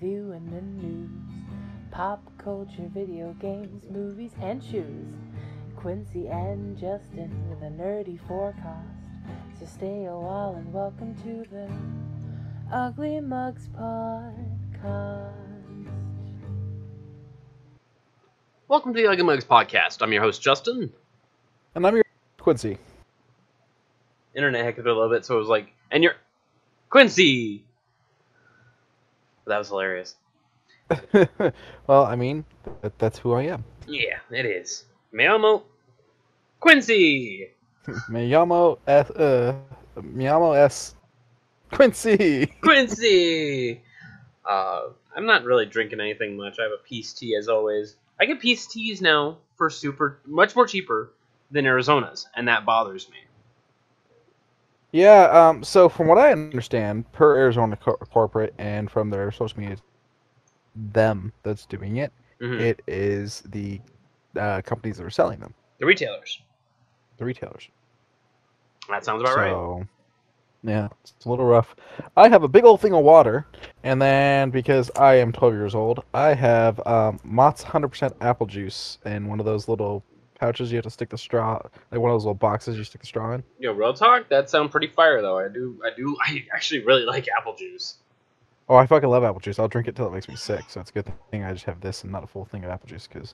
reviewing the news. Pop culture, video games, movies, and shoes. Quincy and Justin with a nerdy forecast. So stay a while and welcome to the Ugly Mugs Podcast. Welcome to the Ugly Mugs Podcast. I'm your host, Justin. And I'm your Quincy. Internet hiccupped a little bit, so it was like, and you're Quincy! That was hilarious. Well, I mean, that's who I am. Yeah, it is. Me llamo Quincy! Me llamo es Quincy! Quincy! I'm not really drinking anything much. I have a peace tea, as always. I get peace teas now for much more cheaper than Arizona's, and that bothers me. Yeah, so from what I understand, per Arizona corporate and from their social media, them that's doing it, it is the companies that are selling them. The retailers. The retailers. That sounds about right. Yeah, it's a little rough. I have a big old thing of water, and then because I am 12 years old, I have Mott's 100% apple juice in one of those little pouches you have to stick the straw, like one of those little boxes you stick the straw in. Yo, real talk, that sounds pretty fire though. I actually really like apple juice. Oh, I fucking love apple juice. I'll drink it till it makes me sick, so it's a good thing I just have this and not a full thing of apple juice, because,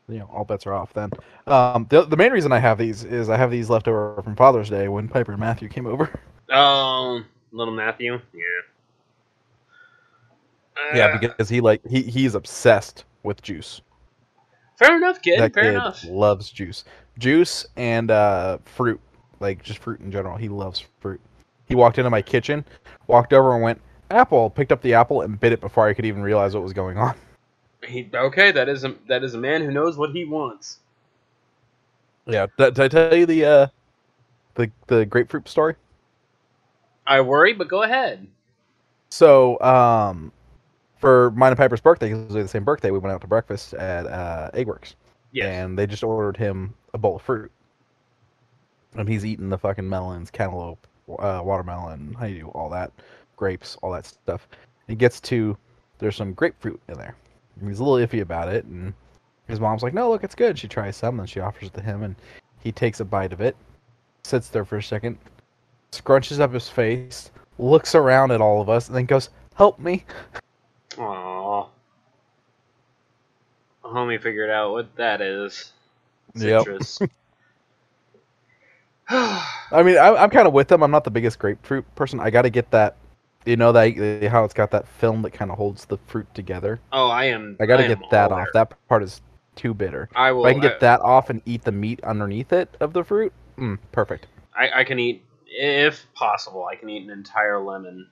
you know, all bets are off then. The main reason I have these is I have these left over from Father's Day when Piper and Matthew came over. Oh, little Matthew? Yeah. Yeah, because he's obsessed with juice. Fair enough, kid. That Fair kid enough. loves juice. Juice and fruit. Like, just fruit in general. He loves fruit. He walked into my kitchen, walked over and went, apple, picked up the apple and bit it before I could even realize what was going on. Okay, that is a man who knows what he wants. Yeah, did I tell you the grapefruit story? I worry, but go ahead. So, for mine and Piper's birthday, because it was the same birthday, we went out to breakfast at Eggworks. Yes. And they just ordered him a bowl of fruit. And he's eating the fucking melons, cantaloupe, watermelon, honeydew, all that, grapes, all that stuff. He gets to, there's some grapefruit in there. And he's a little iffy about it, and his mom's like, no, look, it's good. She tries some, and she offers it to him, and he takes a bite of it, sits there for a second, scrunches up his face, looks around at all of us, and then goes, help me. Aww. Homie figured out what that is. Citrus. Yep. I mean, I'm kind of with them. I'm not the biggest grapefruit person. I got to get that, you know, that how it's got that film that kind of holds the fruit together. Oh, I am. I got to get that off. That part is too bitter. If I can get that off and eat the meat underneath it of the fruit, perfect. I can eat, if possible, I can eat an entire lemon.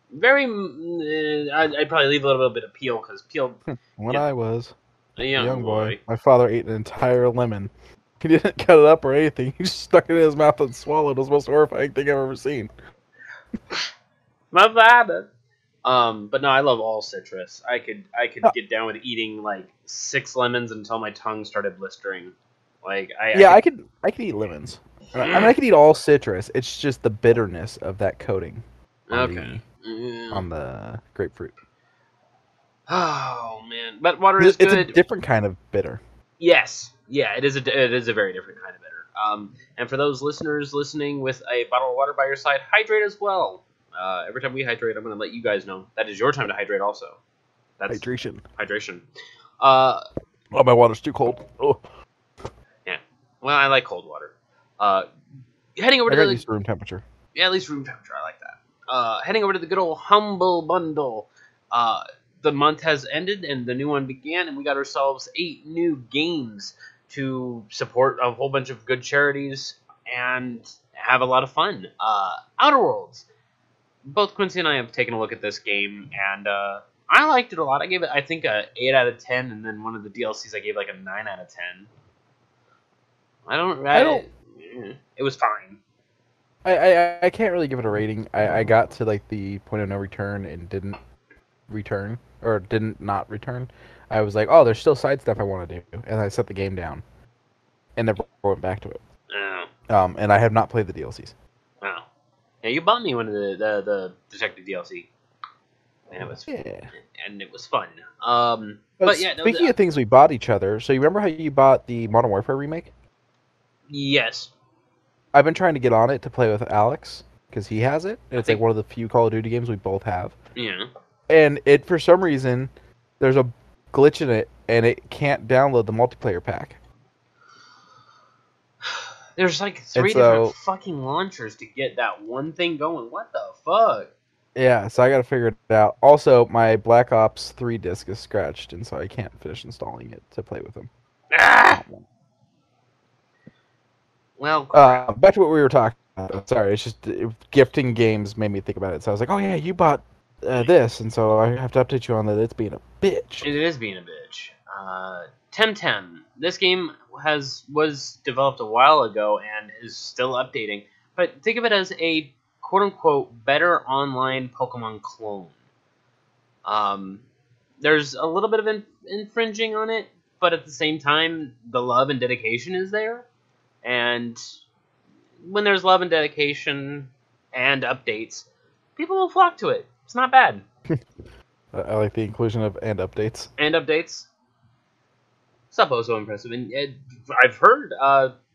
I'd probably leave a little bit of peel, because peel... When I was a young boy, my father ate an entire lemon. He didn't cut it up or anything. He just stuck it in his mouth and swallowed. It was the most horrifying thing I've ever seen. My father. But no, I love all citrus. I could get down with eating like 6 lemons until my tongue started blistering. Like I could eat lemons. I mean, I could eat all citrus. It's just the bitterness of that coating on the grapefruit. Oh man, but water is good. It's a different kind of bitter. Yes, yeah, it is a very different kind of bitter. And for those listeners listening with a bottle of water by your side, hydrate as well. Every time we hydrate, I'm going to let you guys know that is your time to hydrate. Also, that's hydration. Oh, my water's too cold. Oh. Yeah. Well, I like cold water. Heading over to at least room temperature. Yeah, at least room temperature. I like that. Heading over to the good old Humble Bundle. The month has ended and the new one began, and we got ourselves 8 new games to support a whole bunch of good charities and have a lot of fun. Outer Worlds. Both Quincy and I have taken a look at this game, and I liked it a lot. I gave it, I think, a 8 out of 10, and then one of the DLCs I gave like a 9 out of 10. It was fine. I can't really give it a rating. I got to like the point of no return and didn't return, or didn't not return. I was like, oh, there's still side stuff I want to do, and I set the game down and never went back to it. Oh. And I have not played the DLCs. Oh. Yeah, you bought me one of the detective DLC. and Yeah. it was fun. But But yeah, no, speaking of things we bought each other, so you remember how you bought the Modern Warfare remake? yes, I've been trying to get on it to play with Alex because he has it. I It's like think one of the few Call of Duty games we both have. yeah. And it, for some reason, there's a glitch in it, and it can't download the multiplayer pack. There's like And 3 different so, fucking launchers to get that one thing going. What the fuck? yeah, so I gotta figure it out. Also, my Black Ops 3 disc is scratched, and so I can't finish installing it to play with him. Ah! Well, Back to what we were talking about. Sorry, it's just gifting games made me think about it. So I was like, oh yeah, you bought this, and so I have to update you on that. It's being a bitch. it is being a bitch. Temtem. This game was developed a while ago and is still updating. But think of it as a quote unquote better online Pokemon clone. Um, there's a little bit of infringing on it, but at the same time, the love and dedication is there. And when there's love and dedication and updates, people will flock to it. It's not bad. I like the inclusion of and updates. And updates. It's also impressive. And I've heard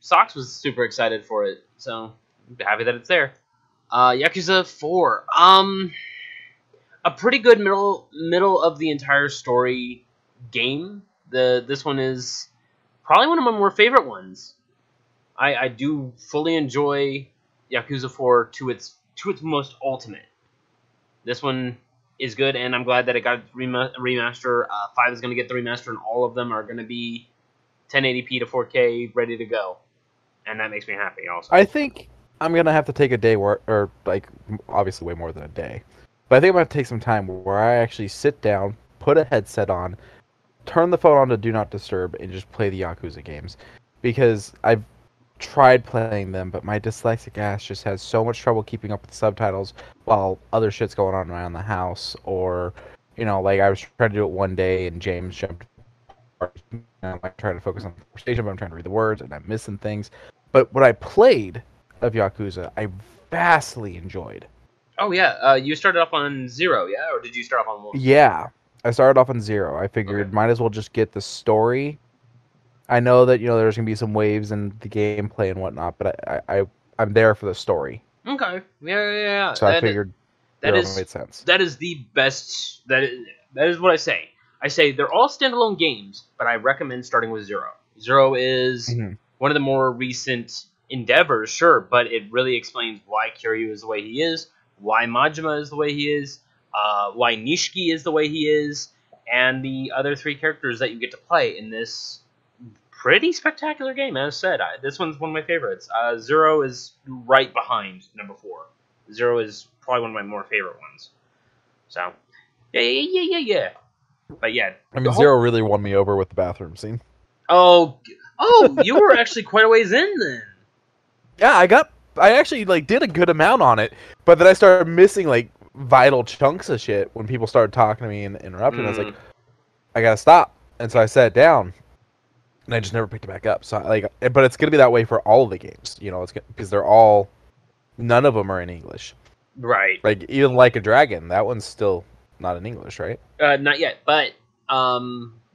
Sox was super excited for it, so I'm happy that it's there. Yakuza 4. A pretty good middle of the entire story game. This one is probably one of my more favorite ones. I do fully enjoy Yakuza 4 to its most ultimate. This one is good, and I'm glad that it got remaster. 5 is going to get the remaster, and all of them are going to be 1080p to 4K ready to go, and that makes me happy. Also, I think I'm gonna have to take a day or like obviously way more than a day, but I think I'm gonna take some time where I actually sit down, put a headset on, turn the phone on to do not disturb, and just play the Yakuza games, because I've tried playing them, but my dyslexic ass just has so much trouble keeping up with the subtitles while other shit's going on around the house, or like I was trying to do it one day and James jumped. I'm like trying to focus on the conversation, but I'm trying to read the words and I'm missing things. But what I played of Yakuza, I vastly enjoyed. oh yeah, you started off on 0, yeah, or did you start off on 1? Yeah, I started off on 0. I figured Okay. might as well just get the story. I know that there's gonna be some waves in the gameplay and whatnot, but I'm there for the story. Okay, yeah. So I figured That 0 is made sense. that is the best. That is what I say. I say they're all standalone games, but I recommend starting with 0. 0 is Mhm. one of the more recent endeavors, sure, but it really explains why Kiryu is the way he is, why Majima is the way he is, why Nishiki is the way he is, and the other 3 characters that you get to play in this pretty spectacular game. As said, this one's one of my favorites. 0 is right behind number 4. 0 is probably one of my more favorite ones. So, yeah. But yeah, I mean, 0 really won me over with the bathroom scene. Oh, you were actually quite a ways in then. Yeah, I actually did a good amount on it, but then I started missing vital chunks of shit when people started talking to me and interrupting. I was like, I gotta stop, and so I sat down, and I just never picked it back up. So but it's gonna be that way for all of the games, it's because none of them are in English. Right. Like even Like a Dragon, that one's still not in English, right? Not yet, but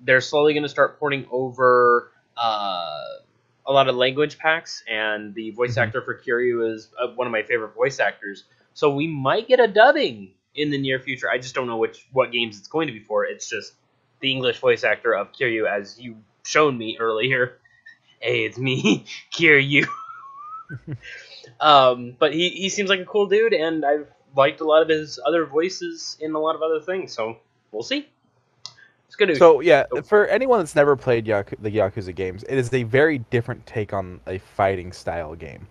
they're slowly going to start porting over a lot of language packs, and the voice actor for Kiryu is one of my favorite voice actors. So we might get a dubbing in the near future. I just don't know what games it's going to be for. It's just the English voice actor of Kiryu, as you shown me earlier. Hey, it's me, Kiryu. But he seems like a cool dude, and I've liked a lot of his other voices in a lot of other things. So we'll see. It's good. So yeah, for anyone that's never played the Yakuza games, it is a very different take on a fighting style game.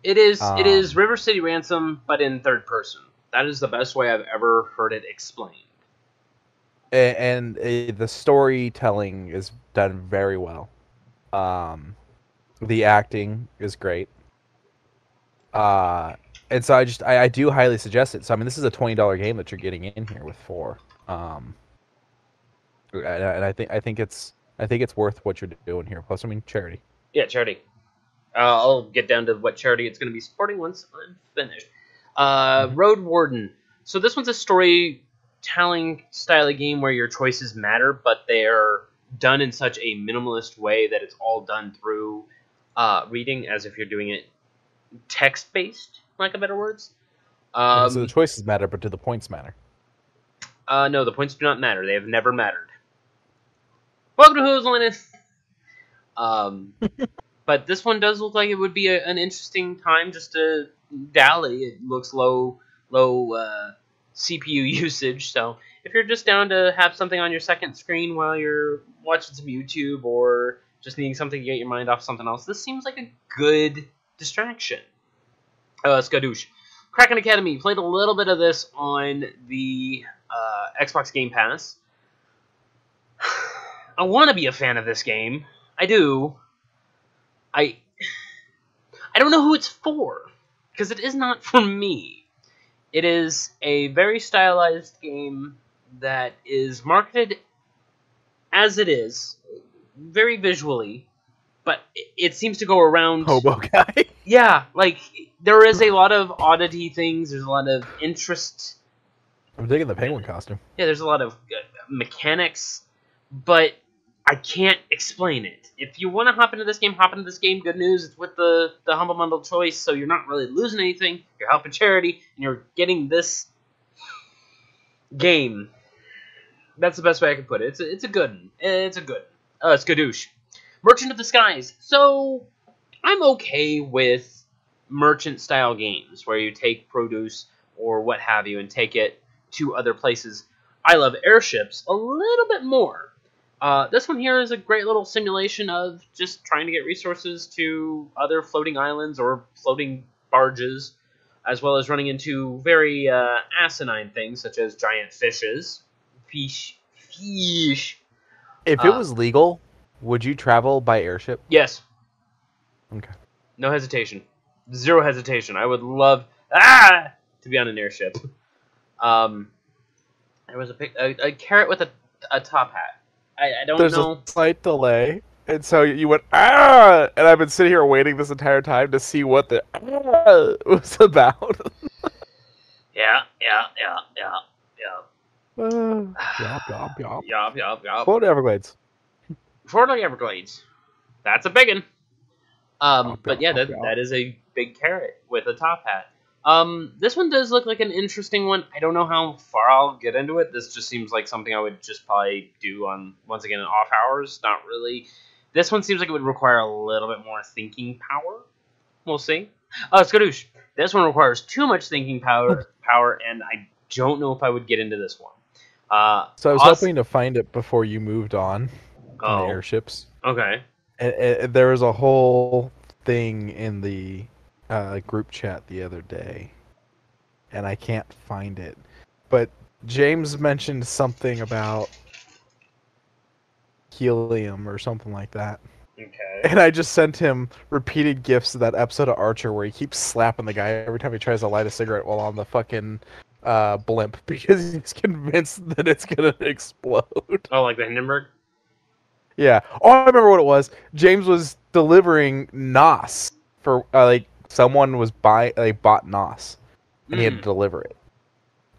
It is River City Ransom, but in third person. That is the best way I've ever heard it explained. And the storytelling is done very well. The acting is great. And so I do highly suggest it. So I mean, this is a $20 game that you're getting in here with 4. And I think it's worth what you're doing here. Plus, I mean, charity. Yeah, charity. I'll get down to what charity it's going to be supporting once I'm finished. Road Warden. So this one's a story storytelling style of game where your choices matter, but they're done in such a minimalist way that it's all done through reading, as if you're doing it text-based, lack of better words. Okay, so the choices matter, but do the points matter? No, the points do not matter. They have never mattered. Welcome to Who's Linus. But this one does look like it would be an interesting time just to dally. It looks low CPU usage, so if you're just down to have something on your second screen while you're watching some YouTube or just needing something to get your mind off something else, this seems like a good distraction. Skadoosh. Kraken Academy. Played a little bit of this on the Xbox Game Pass. I want to be a fan of this game. I do. I don't know who it's for, because it is not for me. It is a very stylized game that is marketed as it is, very visually, but it seems to go around... Hobo guy? Yeah, like, there is a lot of oddity things, there's a lot of interest... I'm digging the penguin costume. Yeah, there's a lot of mechanics, but I can't explain it. If you want to hop into this game, hop into this game. Good news, it's with the Humble Bundle choice, so you're not really losing anything. You're helping charity, and you're getting this game. That's the best way I can put it. It's a good one. It's a good one. Skadoosh. Merchant of the Skies. So, I'm okay with merchant-style games, where you take produce or what have you and take it to other places. I love airships a little bit more. This one here is a great little simulation of just trying to get resources to other floating islands or floating barges, as well as running into very asinine things such as giant fishes. Fish. If it was legal, would you travel by airship? Yes. Okay. No hesitation. Zero hesitation. I would love to be on an airship. There was a carrot with a top hat. I don't know. There's a slight delay, and so you went, and I've been sitting here waiting this entire time to see what the was about. Yeah. Yup. Florida Everglades. Florida Everglades. That's a biggin'. But yeah, that is a big carrot with a top hat. This one does look like an interesting one. I don't know how far I'll get into it. This just seems like something I would just probably do on, once again, off hours. Not really. This one seems like it would require a little bit more thinking power. We'll see. Skadoosh. This one requires too much thinking power, and I don't know if I would get into this one. So I was hoping to find it before you moved on from the airships. Okay. And there was a whole thing in the group chat the other day, and I can't find it. But James mentioned something about helium or something like that. Okay. And I just sent him repeated gifs of that episode of Archer where he keeps slapping the guy every time he tries to light a cigarette while on the fucking blimp because he's convinced that it's gonna explode. Oh, like the Hindenburg? Yeah. Oh, I remember what it was. James was delivering NOS for someone was bought NOS and he had to deliver it.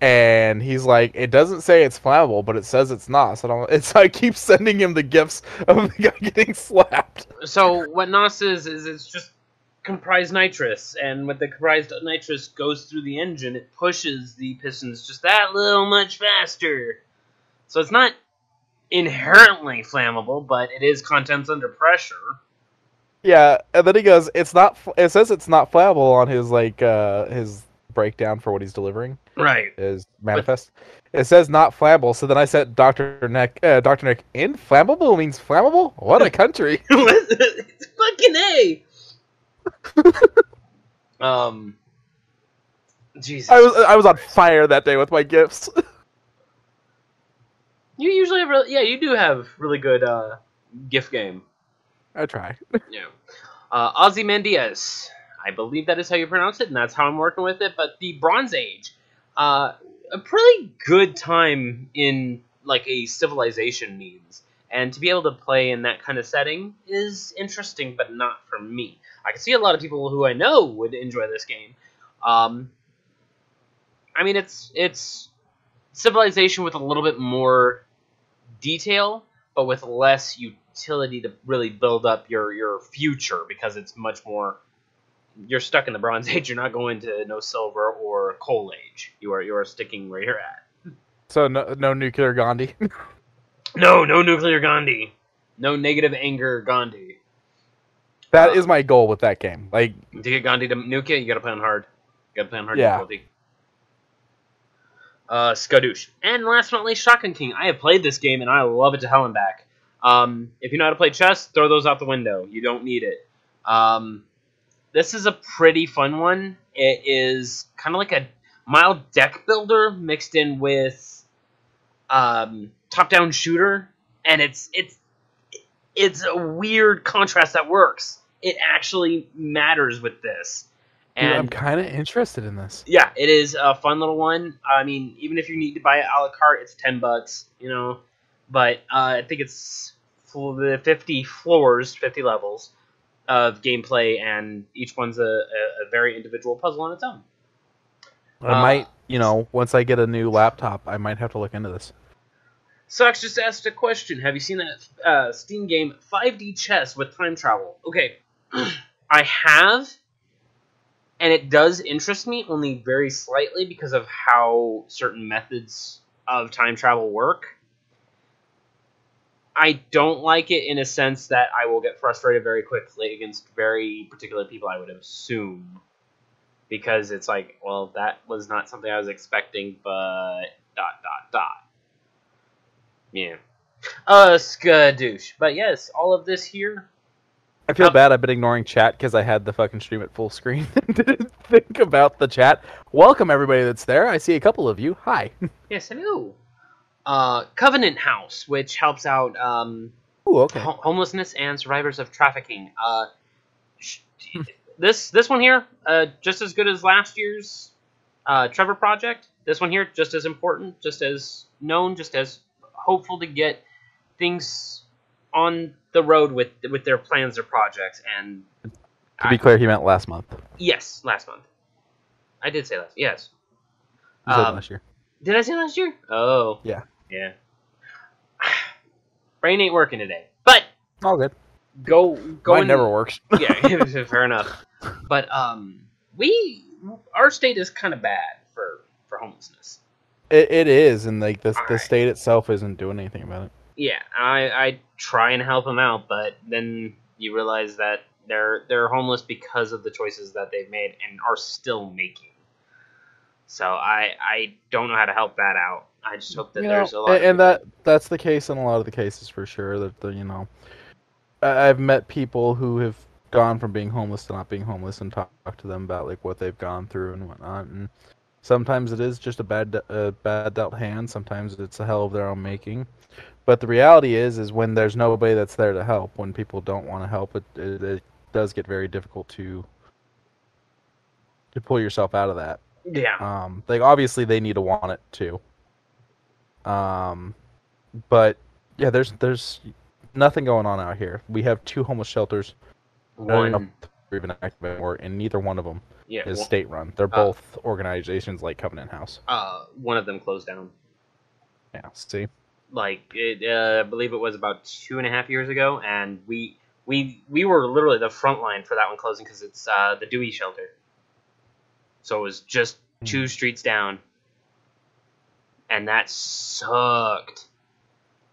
And he's like, it doesn't say it's flammable, but it says it's NOS. I keep sending him the gifs of the guy getting slapped. So what NOS is it's just comprised nitrous, and when the comprised nitrous goes through the engine, it pushes the pistons just that little much faster. So it's not inherently flammable, but it is contents under pressure. Yeah, and then he goes, it says it's not flammable on his his breakdown for what he's delivering. Right. His manifest. It says not flammable, so then I said Dr. Nick, inflammable means flammable? What a country. It's fucking A. Jesus. I was on fire that day with my gifts. You usually have you do have really good gift game. I try. Yeah. Ozymandias. I believe that is how you pronounce it, and that's how I'm working with it. But the Bronze Age, a pretty good time in like a civilization needs, and to be able to play in that kind of setting is interesting, but not for me. I can see a lot of people who I know would enjoy this game. I mean, it's Civilization with a little bit more detail, but with less utility to really build up your future, because it's much more. You're stuck in the Bronze Age. You're not going to no Silver or Coal Age. You are sticking where you're at. So no nuclear Gandhi. No nuclear Gandhi. No negative anger Gandhi. That is my goal with that game. Like, to get Gandhi to nuke it, you gotta play on hard. You gotta play on hard Yeah. difficulty. Skadoosh. And last but not least, Shotgun King. I have played this game and I love it to hell and back. If you know how to play chess, throw those out the window. You don't need it. This is a pretty fun one. It is kind of like a mild deck builder mixed in with top-down shooter, and it's a weird contrast that works. It actually matters with this. dude, And I'm kind of interested in this. yeah, it is a fun little one. I mean, even if you need to buy it a la carte, it's $10, you know. But I think it's 50 floors, 50 levels of gameplay, and each one's a very individual puzzle on its own. I might, once I get a new laptop, I might have to look into this. Sox just asked a question. Have you seen that Steam game 5D chess with time travel? Okay, I have, and it does interest me only very slightly because of how certain methods of time travel work. I don't like it in a sense that I will get frustrated very quickly against very particular people, I would assume. Because it's like, well, that was not something I was expecting, but ... Yeah. Skadoosh. But yes, all of this here. I feel bad. I've been ignoring chat because I had the fucking stream at full screen and didn't think about the chat. Welcome, everybody that's there. I see a couple of you. Hi. Yes, hello. Covenant House, which helps out Ooh, okay. homelessness and survivors of trafficking. This one here, just as good as last year's Trevor Project. This one here, just as important, just as known, just as hopeful to get things on the road with their plans or projects. And To be clear, he meant last month. yes, last month. I did say last. Yes. You said last year. Did I say last year? Oh. Yeah. Yeah. Brain ain't working today. But All good. go Mine and, never works. Yeah, fair enough. But our state is kind of bad for homelessness. It is, and like the Alright. state itself isn't doing anything about it. Yeah, I try and help them out, but then you realize that they're homeless because of the choices that they've made and are still making. So I don't know how to help that out. I just hope that there's a lot. And that's the case in a lot of the cases for sure. That I've met people who have gone from being homeless to not being homeless and talked to them about like what they've gone through and whatnot. And sometimes it is just a bad dealt hand. Sometimes it's a hell of their own making. But the reality is when there's nobody that's there to help, when people don't want to help, it does get very difficult to pull yourself out of that. Yeah. Like obviously they need to want it too. But yeah, there's nothing going on out here. We have 2 homeless shelters. One. Even active anymore, and neither one of them Yeah. is state run. They're both organizations like Covenant House. One of them closed down. Yeah. See. Like I believe it was about 2.5 years ago, and we were literally the front line for that one closing because it's the Dewey shelter. So it was just 2 streets down, and that sucked.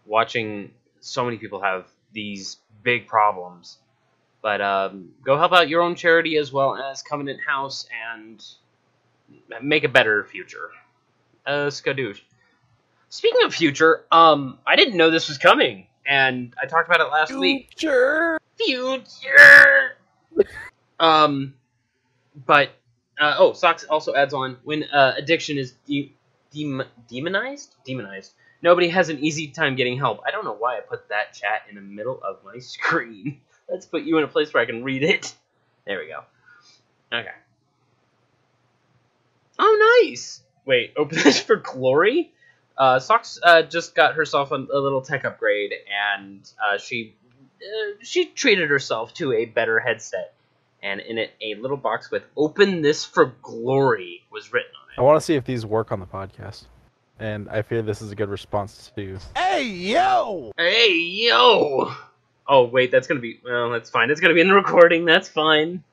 Watching so many people have these big problems, but go help out your own charity as well as Covenant House and make a better future. Skadoosh. Speaking of future, I didn't know this was coming, and I talked about it last week. Future. But Sox also adds on when addiction is demonized. Nobody has an easy time getting help. I don't know why I put that chat in the middle of my screen. Let's put you in a place where I can read it. There we go. Okay. Oh, nice. Wait, open this for glory. Sox just got herself a little tech upgrade, and she treated herself to a better headset. And in it, a little box with "Open this for glory" was written on it. I want to see if these work on the podcast. and I fear this is a good response to. Hey yo! Hey, yo! Oh, wait, that's gonna be... Well, that's fine. It's gonna be in the recording. That's fine.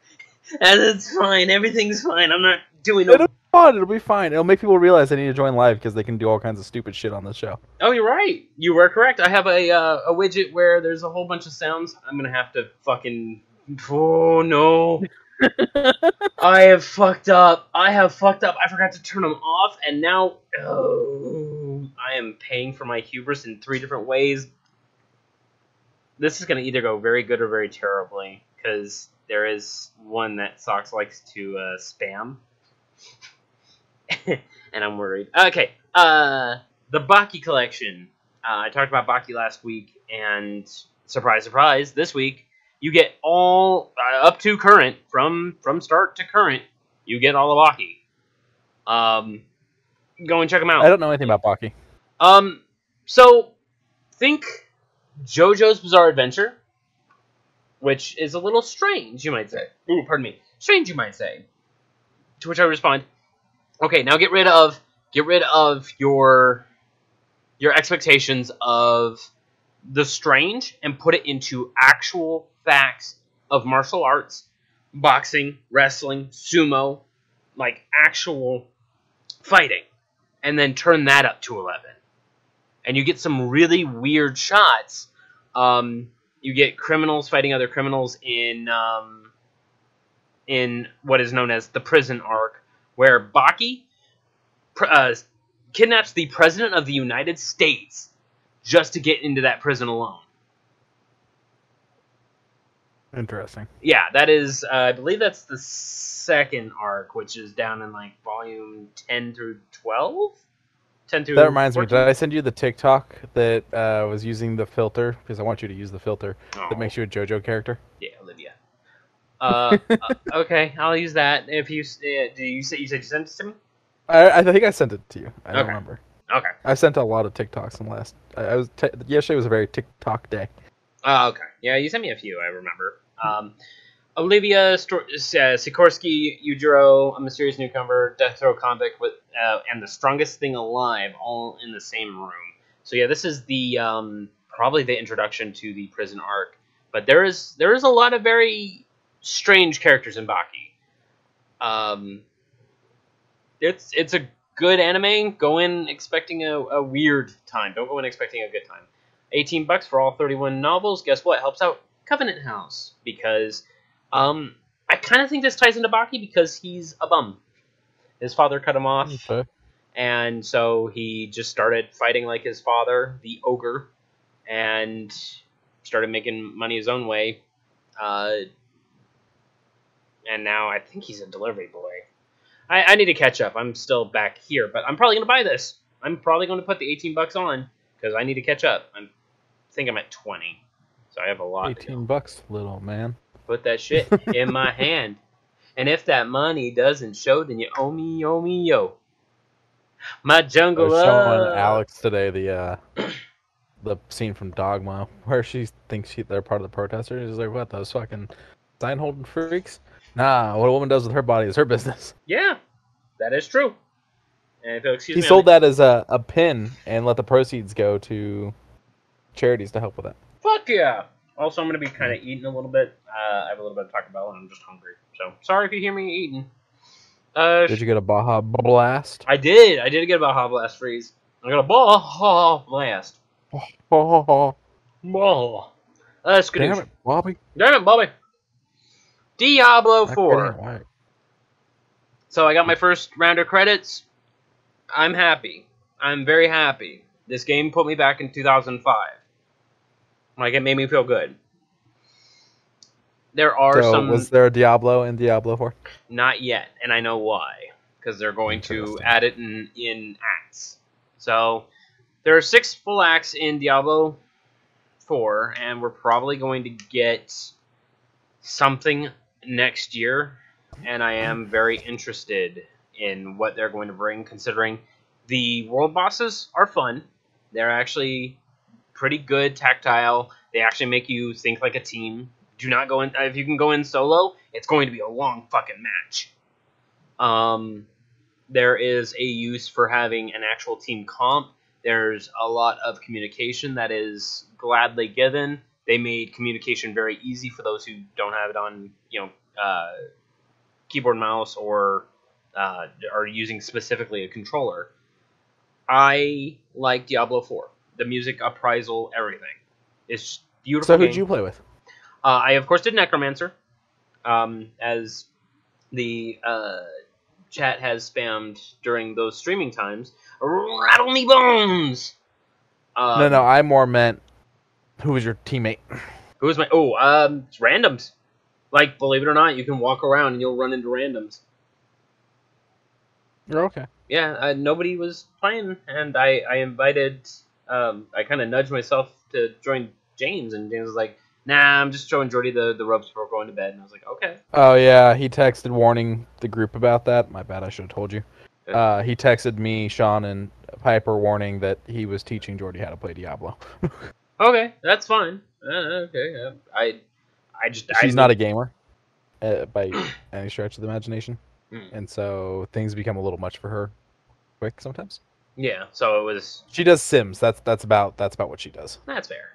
That's fine. Everything's fine. I'm not doing no... It'll be fun. It'll be fine. It'll make people realize they need to join live because they can do all kinds of stupid shit on this show. Oh, you're right. You were correct. I have a widget where there's a whole bunch of sounds. I'm gonna have to fucking... Oh, no. I have fucked up. I forgot to turn them off, and now... Oh, I am paying for my hubris in 3 different ways. This is going to either go very good or very terribly, because there is one that Sox likes to spam. And I'm worried. Okay, the Baki collection. I talked about Baki last week, and surprise, surprise, this week, you get all, up to current, from start to current, you get all the Baki. Go and check them out. I don't know anything about Baki. So, think JoJo's Bizarre Adventure, which is a little strange, you might say. Ooh, pardon me. Strange, you might say. To which I respond, okay, now get rid of your expectations of the strange and put it into actual facts of martial arts, boxing, wrestling, sumo, like actual fighting, and then turn that up to 11. And you get some really weird shots. You get criminals fighting other criminals in what is known as the prison arc, where Baki kidnaps the President of the United States just to get into that prison alone. Interesting. Yeah, that is, I believe that's the second arc, which is down in like volume 10 through 12? 10 through That reminds 14? me, did I send you the TikTok that was using the filter? Because I want you to use the filter that makes you a JoJo character. Yeah, Olivia. Okay, I'll use that. If you you said you sent it to me? I think I sent it to you. I don't remember. Okay. I sent a lot of TikToks in the last. Yesterday was a very TikTok day. Okay. Yeah, you sent me a few. I remember. Olivia Sikorsky, Yujiro, A Mysterious Newcomer, Death Row Convict, with and The Strongest Thing Alive, all in the same room. So yeah, this is the probably the introduction to the prison arc. But there is a lot of very strange characters in Baki. It's a good anime. Go in expecting a weird time. Don't go in expecting a good time. $18 for all 31 novels. Guess what? Helps out Covenant House, because I kind of think this ties into Baki because he's a bum. His father cut him off, and so he just started fighting like his father, the ogre, and started making money his own way. And now I think he's a delivery boy. I need to catch up. I'm still back here, but I'm probably going to buy this. I'm probably going to put the $18 on because I need to catch up. I think I'm at 20, so I have a lot. $18, little man. Put that shit in my hand, and if that money doesn't show, then you owe me, yo. My jungle. I was showing Alex today the scene from Dogma where she thinks they're part of the protesters. She's like, "What, those fucking sign holding freaks?" Nah, what a woman does with her body is her business. Yeah, that is true. And if you'll excuse he me, sold that as a pin and let the proceeds go to charities to help with that. Fuck yeah! Also, I'm going to be kind of eating a little bit. I have a little bit of Taco Bell, and I'm just hungry. So, sorry if you hear me eating. Did you get a Baja Blast? I did. I did get a Baja Blast freeze. I got a Baja Blast. Baja. That's good. Damn it, Bobby. Damn it, Bobby. Diablo 4. So I got my first round of credits. I'm happy. I'm very happy. This game put me back in 2005. Like, it made me feel good. There are some... Was there a Diablo in Diablo 4? Not yet, and I know why. Because they're going to add it in acts. So, there are 6 full acts in Diablo 4, and we're probably going to get something next year. And I am very interested in what they're going to bring, considering the world bosses are fun. They're actually pretty good, tactile. They actually make you think like a team. Do not go in. If you can go in solo, it's going to be a long fucking match. there is a use for having an actual team comp. There's a lot of communication that is gladly given. They made communication very easy for those who don't have it on, keyboard, mouse, or are using specifically a controller. I like Diablo 4. The music, appraisal, everything. It's beautiful. So who'd you play with? I of course did Necromancer, as the chat has spammed during those streaming times. Rattle me bones. No, I more meant who was your teammate? Who was my? It's randoms. Like, believe it or not, you can walk around and you'll run into randoms. You're okay. Yeah, nobody was playing, and I invited. I kind of nudged myself to join James, and James was like, "Nah, I'm just showing Jordy the ropes before going to bed." And I was like, "Okay." Oh yeah, he texted warning the group about that. My bad, I should have told you. He texted me, Sean, and Piper warning that he was teaching Jordy how to play Diablo. Okay, that's fine. Okay, She's not a gamer by any stretch of the imagination, and so things become a little much for her quick sometimes. Yeah, so it was. She does Sims. That's about what she does. That's fair.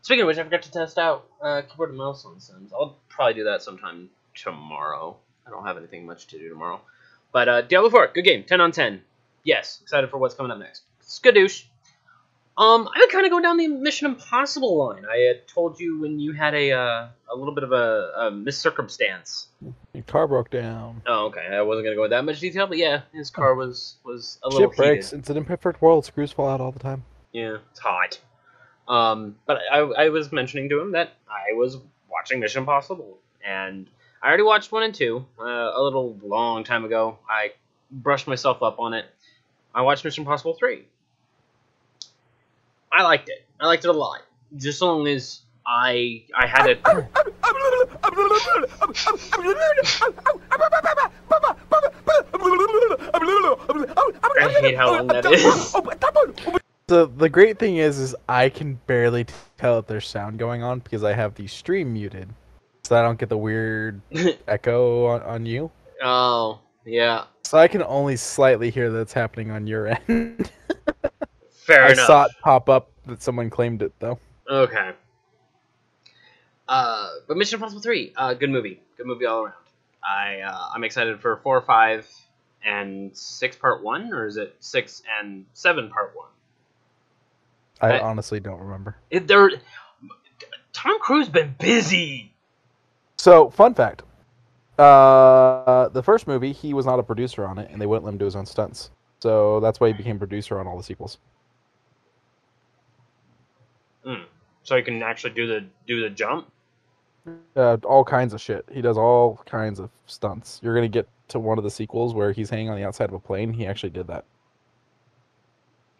Speaking of which, I forgot to test out keyboard and mouse on Sims. I'll probably do that sometime tomorrow. I don't have anything much to do tomorrow. But Diablo 4, good game, 10 on 10. Yes, excited for what's coming up next. Skadoosh. I would kind of go down the Mission Impossible line. I had told you when you had a little bit of a miscircumstance. Your car broke down. Oh, okay. I wasn't gonna go into that much detail, but yeah, his car was a little Shit breaks. heated. It's an imperfect world. Screws fall out all the time. Yeah, it's hot. But I was mentioning to him that I was watching Mission Impossible, and I already watched 1 and 2 a little long time ago. I brushed myself up on it. I watched Mission Impossible 3. I liked it. I liked it a lot. Just as long as I had it. I hate how long that is. The great thing is I can barely tell if there's sound going on because I have the stream muted, so I don't get the weird echo on you. Oh, yeah. So I can only slightly hear that's happening on your end. Fair I enough. saw it pop up that someone claimed it though. Okay. But Mission Impossible 3, good movie. Good movie all around. I'm excited for 4, 5, and 6 part 1, or is it 6 and 7 part 1? I honestly don't remember. Tom Cruise been busy. So, fun fact. The first movie, he was not a producer on it, and they wouldn't let him do his own stunts. So that's why he became producer on all the sequels. So he can actually do the jump? All kinds of shit. He does all kinds of stunts. You're going to get to one of the sequels where he's hanging on the outside of a plane. He actually did that.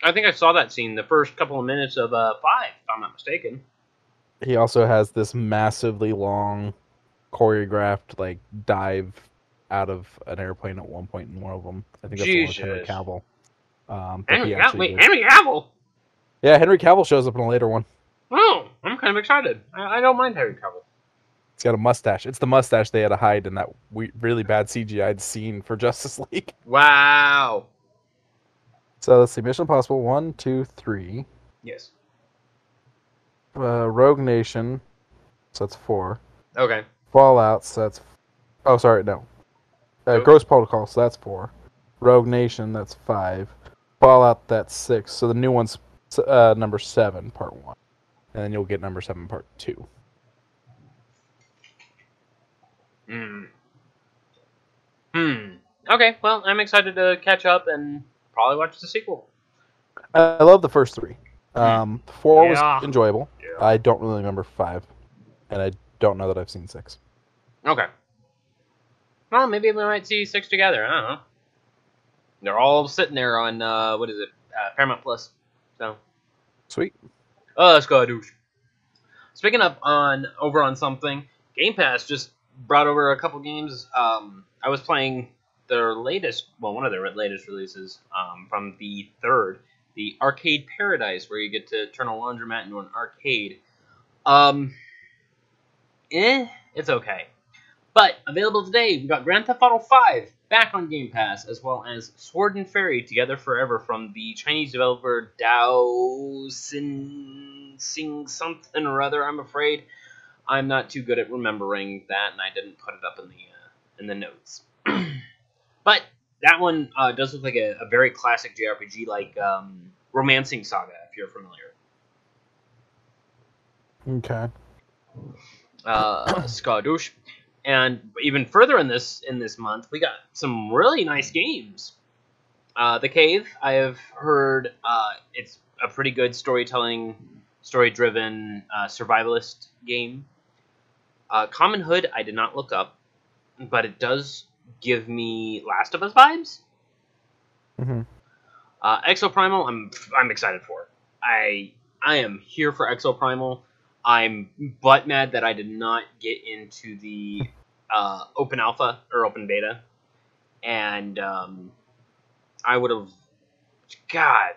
I think I saw that scene the first couple of minutes of 5, if I'm not mistaken. He also has this massively long choreographed dive out of an airplane at one point in one of them. I think that's the one with Henry Cavill. Henry Cavill? Yeah, Henry Cavill shows up in a later one. Oh, I'm kind of excited. I don't mind Henry Cavill. He's got a mustache. It's the mustache they had to hide in that really bad CGI'd scene for Justice League. Wow. So let's see. Mission Impossible 1, 2, 3. Yes. Rogue Nation. So that's 4. Okay. Fallout. So that's... Oh, sorry, no. Ghost Protocol. So that's 4. Rogue Nation. That's 5. Fallout. That's 6. So the new one's number 7, part 1. And then you'll get number 7, part 2. Okay, well, I'm excited to catch up and probably watch the sequel. I love the first 3. 4 was enjoyable. Yeah. I don't really remember 5. And I don't know that I've seen 6. Okay. Well, maybe we might see 6 together. I don't know. They're all sitting there on, Paramount Plus. So. Sweet. Let's go, douche. Speaking of over on something, Game Pass just brought over a couple games. I was playing their latest, one of their latest releases from the 3rd, the Arcade Paradise, where you get to turn a laundromat into an arcade. It's okay. But available today, we got Grand Theft Auto 5 back on Game Pass, as well as Sword and Fairy Together Forever from the Chinese developer Dao Sing something or other. I'm afraid I'm not too good at remembering that, and I didn't put it up in the notes. But that one does look like a very classic JRPG, like Romancing Saga, if you're familiar. Okay. Skadoosh. And even further in this month, we got some really nice games. The Cave, I have heard it's a pretty good story-driven survivalist game. Common Hood, I did not look up, but it does give me Last of Us vibes. Mm-hmm. Exoprimal, I'm excited for. I am here for Exoprimal. I'm butt mad that I did not get into the open alpha or open beta, and I would have. God,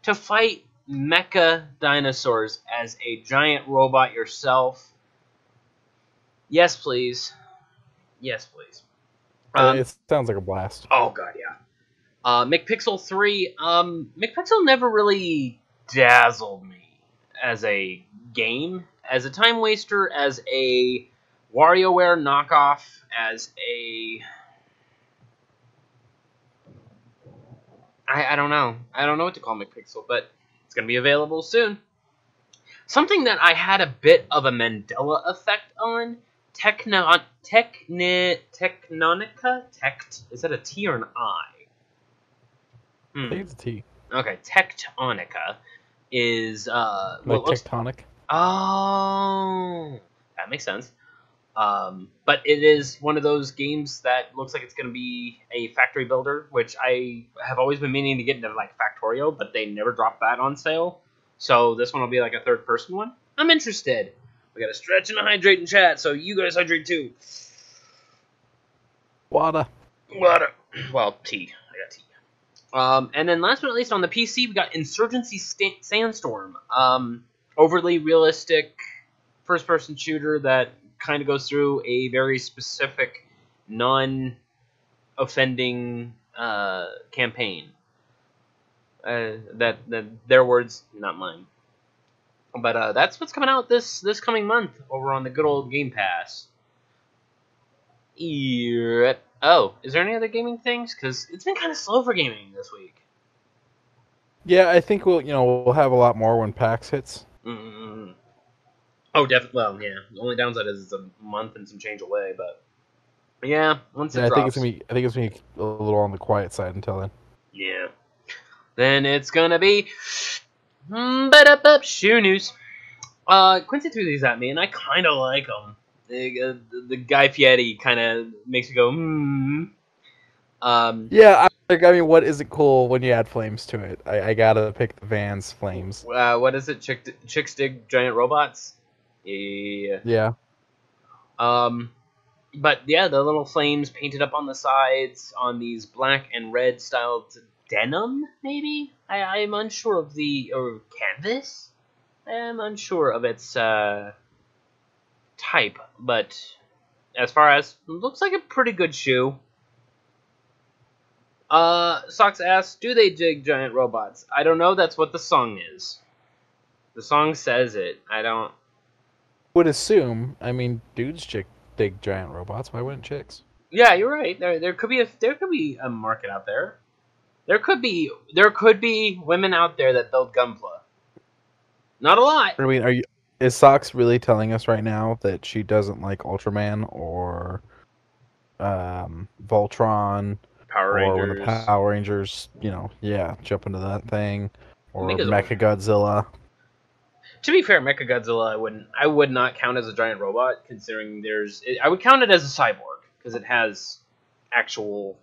to fight mecha dinosaurs as a giant robot yourself. Yes, please. Yes, please. It sounds like a blast. Oh god, yeah. McPixel 3. McPixel never really dazzled me as a game, as a time waster, as a WarioWare knockoff, as a... I don't know. I don't know what to call McPixel, but it's going to be available soon. Something that I had a bit of a Mandela effect on, Tectonica? Is that a T or an I? I think it's a T. Okay, Tectonica is Like tectonic. Oh, that makes sense. But it is one of those games that looks like it's going to be a factory builder, which I have always been meaning to get into, like Factorio, but they never dropped that on sale. So this one will be like a third-person one. I'm interested. We got to stretch and hydrate in chat, so you guys hydrate too. Water. Well, tea. I got tea. And then last but not least, on the PC, we got Insurgency Sandstorm. Overly realistic first-person shooter that kind of goes through a very specific, non-offending campaign. That their words, not mine. But that's what's coming out this coming month over on the good old Game Pass. Oh, is there any other gaming things? Because it's been kind of slow for gaming this week. Yeah, I think we'll have a lot more when PAX hits. Mm-hmm. Oh, definitely. Well, yeah. The only downside is it's a month and some change away, but yeah, once it drops. I think it's gonna be a little on the quiet side until then. Yeah. Then it's gonna be shoe news. Quincy threw these at me, and I kind of like them. The Guy Fieri kind of makes you go, Yeah, I mean, what isn't cool when you add flames to it? I gotta pick the Vans flames. What is it? Chicks dig giant robots? Yeah. Yeah. But yeah, the little flames painted up on the sides on these black and red styled denim, maybe? I'm unsure of or canvas? I am unsure of its type, but as far as, looks like a pretty good shoe. Socks asks, do they dig giant robots? I don't know, that's what the song is. The song says it. I don't... Would assume, I mean, dudes dig giant robots, why wouldn't chicks? Yeah, you're right. There could be a market out there. There could be women out there that build Gunpla. Not a lot. I mean, is Socks really telling us right now that she doesn't like Ultraman or Voltron, Power Rangers. or when the Power Rangers, jump into that thing, or Mechagodzilla? To be fair, Mechagodzilla, I would not count as a giant robot, considering I would count it as a cyborg because it has actual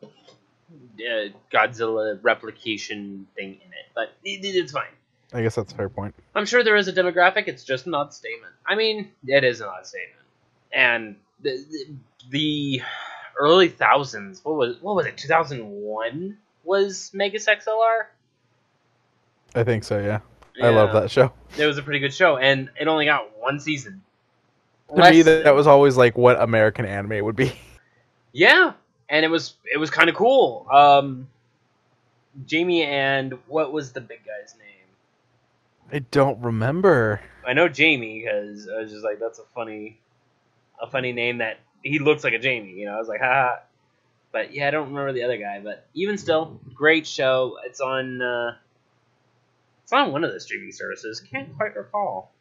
Godzilla replication thing in it, but it's fine. I guess that's a fair point. I'm sure there is a demographic. It's just an odd statement. I mean, it is an odd statement. And the early thousands, what was it? 2001 was Megas XLR. I think so. Yeah. I love that show. It was a pretty good show, and it only got one season. To me, that was always like what American anime would be. Yeah, and it was kind of cool. Jamie and what was the big guy's name? I don't remember. I know Jamie because I was just like, that's a funny name that he looks like a Jamie. You know, I was like, haha. But yeah, I don't remember the other guy. But even still, great show. It's on one of the streaming services. Can't quite recall.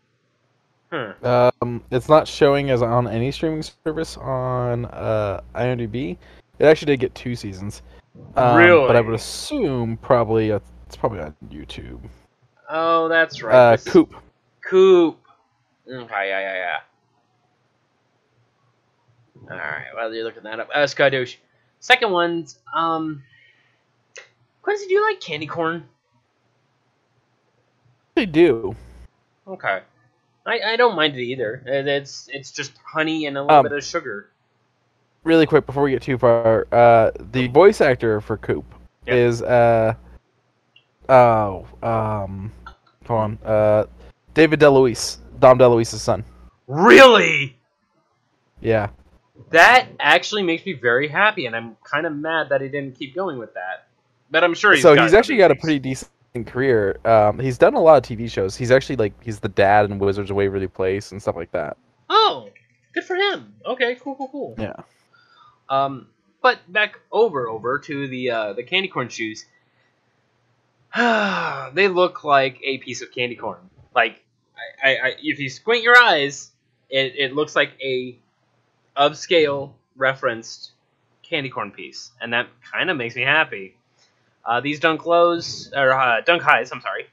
Huh. It's not showing as on any streaming service on IMDb. It actually did get 2 seasons. Really? But I would assume probably it's probably on YouTube. Oh, that's right. Coop. Coop. Okay, yeah. All right. Well, you're looking that up. Skadoosh. Second one's Quincy, do you like candy corn? They do. Okay. I don't mind it either. It's just honey and a little bit of sugar. Really quick before we get too far, the voice actor for Coop is David DeLuise, Dom DeLuise's son. Really? Yeah. That actually makes me very happy, and I'm kind of mad that he didn't keep going with that. But I'm sure he's actually got a pretty decent career. He's done a lot of TV shows. He's actually he's the dad in Wizards of Waverly Place and stuff like that. Oh, good for him. Okay, cool. Yeah. But back over to the candy corn shoes. They look like a piece of candy corn. Like, I if you squint your eyes, it looks like a upscale referenced candy corn piece, and that kind of makes me happy. These Dunk Lows or Dunk Highs, I'm sorry.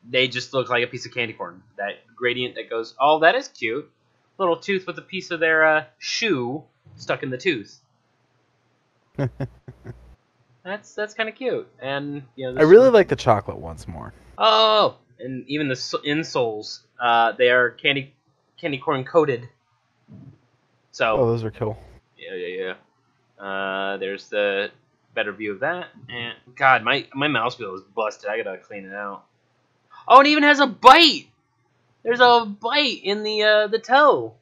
They just look like a piece of candy corn. That gradient that goes, oh, that is cute. Little tooth with a piece of their shoe stuck in the tooth. That's kind of cute, and I really like the chocolate ones more. Oh, and even the insoles, they are candy corn coated. So those are cool. Yeah. There's the better view of that, and God, my mouse wheel is busted. I gotta clean it out. Oh, it even has a bite. There's a bite in the toe.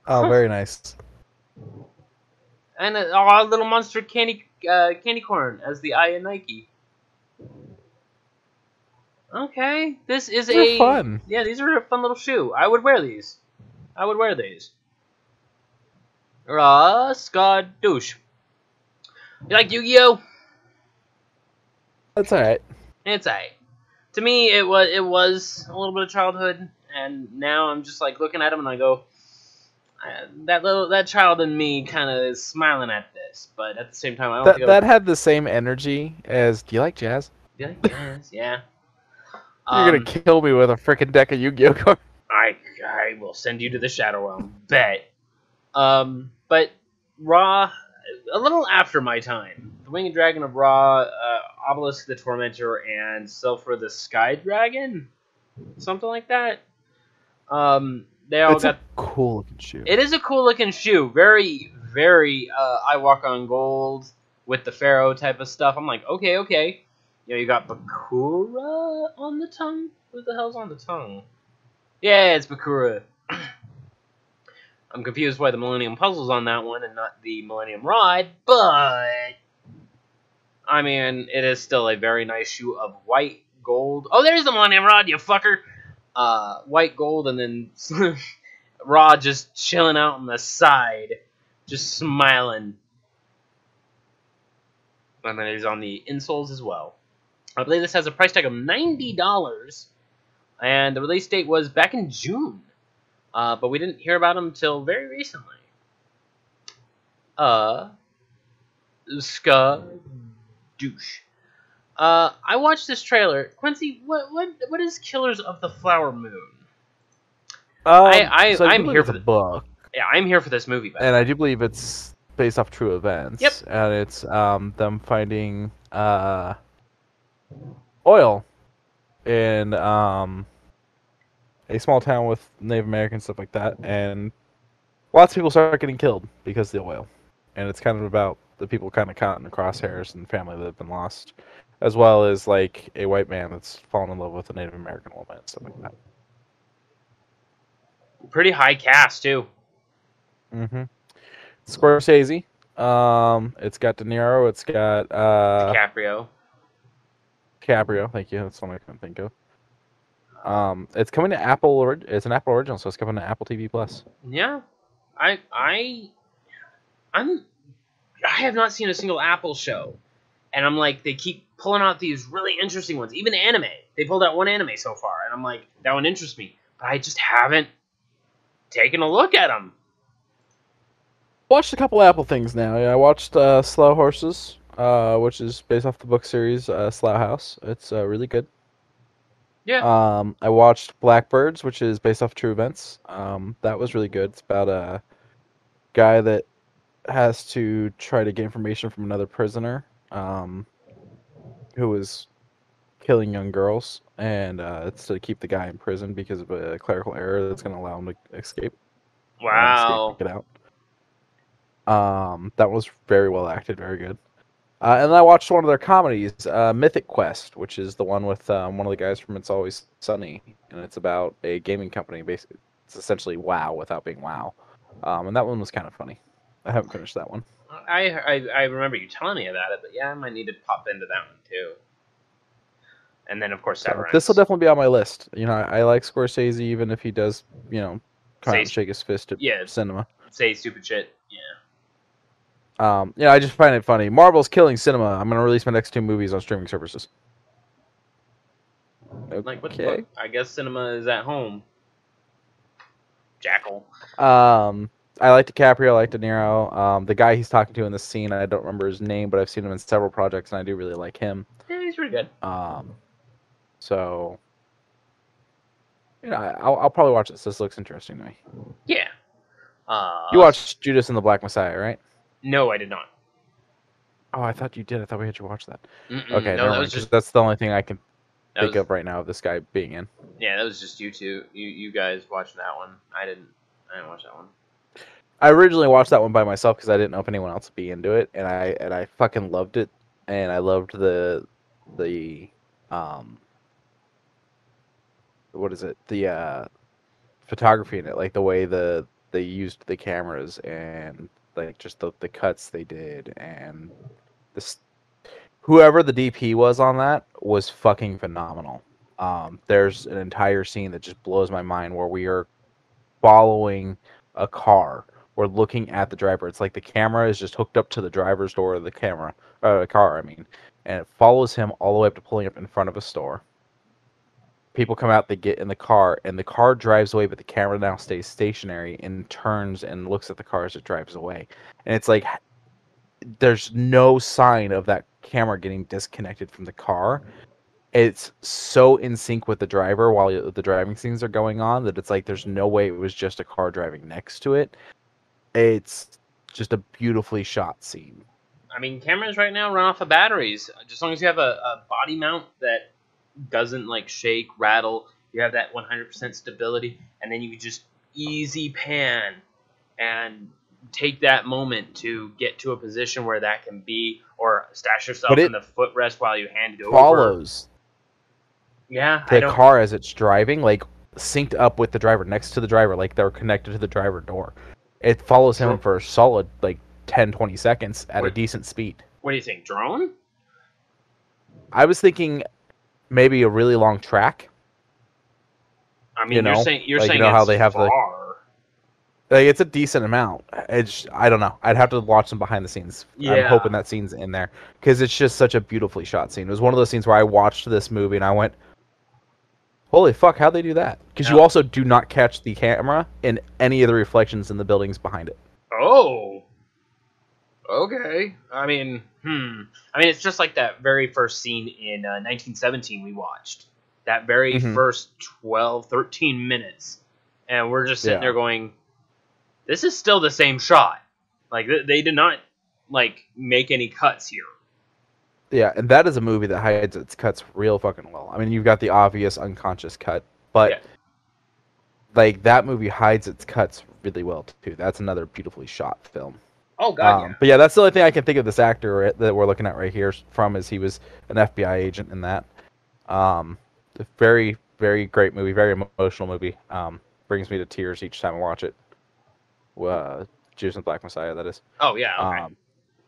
Oh, very nice. And a little monster candy corn as the eye in Nike. Okay, this is They're fun. Yeah, these are a fun little shoe. I would wear these. Skadoosh. You like Yu-Gi-Oh? That's alright. It's alright. To me, it was a little bit of childhood, and now I'm just like looking at them and I go, that child in me kind of is smiling at this, but at the same time, I don't think that had the same energy as. Do you like jazz? Do you like jazz? Yeah. You're gonna kill me with a freaking deck of Yu-Gi-Oh cards. I will send you to the Shadow Realm. Bet. But Ra, a little after my time. The Winged Dragon of Ra, Obelisk the Tormentor, and Sulfur the Sky Dragon? Something like that. They all got a cool looking shoe. It is a cool looking shoe. Very, very I Walk on Gold with the Pharaoh type of stuff. I'm like, okay. You got Bakura on the tongue? Who the hell's on the tongue? Yeah, it's Bakura. I'm confused why the Millennium Puzzle's on that one and not the Millennium Ride, but I mean, it is still a very nice shoe of white, gold. Oh, there's the Millennium Rod, you fucker! White, gold, and then Ra just chilling out on the side, just smiling. And then he's on the insoles as well. I believe this has a price tag of $90, and the release date was back in June. But we didn't hear about him until very recently. Skadoosh. I watched this trailer. Quincy, what is Killers of the Flower Moon? I'm here for the book. Yeah, I'm here for this movie. And I do believe it's based off true events. Yep. And it's them finding oil in a small town with Native Americans, stuff like that, and lots of people start getting killed because of the oil. And it's kind of about the people kind of caught in the crosshairs and family that have been lost, as well as like a white man that's fallen in love with a Native American woman, stuff like that. Pretty high cast too. Mm-hmm. Scorsese. It's got De Niro. It's got DiCaprio. Caprio. Thank you. That's the one I couldn't think of. It's coming to Apple. It's an Apple original, so it's coming to Apple TV Plus. Yeah, I'm I have not seen a single Apple show, and I'm like, they keep pulling out these really interesting ones. Even anime, they pulled out one anime so far, and I'm like, that one interests me, but I just haven't taken a look at them. Watched a couple Apple things now. Yeah, I watched Slow Horses, which is based off the book series Slough House. It's really good. Yeah. I watched Blackbirds, which is based off true events. That was really good. It's about a guy that has to try to get information from another prisoner who was killing young girls, and it's to keep the guy in prison because of a clerical error that's going to allow him to escape. Escape and Wow. get out. That was very well acted, very good. And then I watched one of their comedies, Mythic Quest, which is the one with one of the guys from It's Always Sunny, and it's about a gaming company. Basically, it's essentially WoW without being WoW, and that one was kind of funny. I haven't finished that one. I remember you telling me about it, but yeah, I might need to pop into that one too. And then of course So this will Severance. definitely be on my list. I like Scorsese, even if he does, come out Say and shake his fist at yeah, cinema. say stupid shit. Yeah. I just find it funny. Marvel's killing cinema. I'm gonna release my next two movies on streaming services. Like what the Okay. fuck? I guess cinema is at home. Jackal. I like DiCaprio, I like De Niro. The guy he's talking to in this scene, I don't remember his name, but I've seen him in several projects, and I do really like him. Yeah, he's pretty good. So I'll probably watch this. This looks interesting to me. Yeah. You watched Judas and the Black Messiah, right? No, I did not. Oh, I thought you did. I thought we had you watch that. Mm-mm, Okay, no, never that mind. was Because just that's the only thing I can that think was of right now of this guy being in. yeah, that was just you two. You guys watched that one. I didn't watch that one. I originally watched that one by myself because I didn't know if anyone else would be into it, and I fucking loved it, and I loved the um what is it, the photography in it, like the way they used the cameras, and like just the cuts they did, and this whoever the DP was on that was fucking phenomenal. There's an entire scene that just blows my mind where we are following a car. We're looking at the driver. It's like the camera is just hooked up to the driver's door of the car, I mean, and it follows him all the way up to pulling up in front of a store. People come out, they get in the car, and the car drives away, but the camera now stays stationary and turns and looks at the car as it drives away. And it's like there's no sign of that camera getting disconnected from the car. It's so in sync with the driver while the driving scenes are going on that it's like there's no way it was just a car driving next to it. It's just a beautifully shot scene. I mean, cameras right now run off of batteries. Just as long as you have a body mount that doesn't like shake, rattle, you have that 100% stability, and then you can just easy pan and take that moment to get to a position where that can be, or stash yourself But in the footrest while you hand it over. Follows Yeah, the car as it's driving, like synced up with the driver, next to the driver, like they're connected to the driver door. It follows him for a solid like 10-20 seconds at a decent speed. What do you think, drone? I was thinking maybe a really long track. I mean, you're saying like, how they have far. Like, it's a decent amount. I don't know. I'd have to watch some behind the scenes. Yeah. I'm hoping that scene's in there because it's just such a beautifully shot scene. It was one of those scenes where I watched this movie and I went, "Holy fuck! How'd they do that?" Because you also do not catch the camera in any of the reflections in the buildings behind it. Oh. Okay. I mean, it's just like that very first scene in 1917 we watched. That very first 12, 13 minutes. And we're just sitting there going, this is still the same shot. Like, they did not, like, make any cuts here. Yeah, and that is a movie that hides its cuts real fucking well. I mean, you've got the obvious unconscious cut, but, like, that movie hides its cuts really well, too. That's another beautifully shot film. Oh, God, yeah. But yeah, that's the only thing I can think of this actor that we're looking at right here from is he was an FBI agent in that. Very, very great movie, very emotional movie. Brings me to tears each time I watch it. Judas and the Black Messiah. That is. Oh yeah, okay.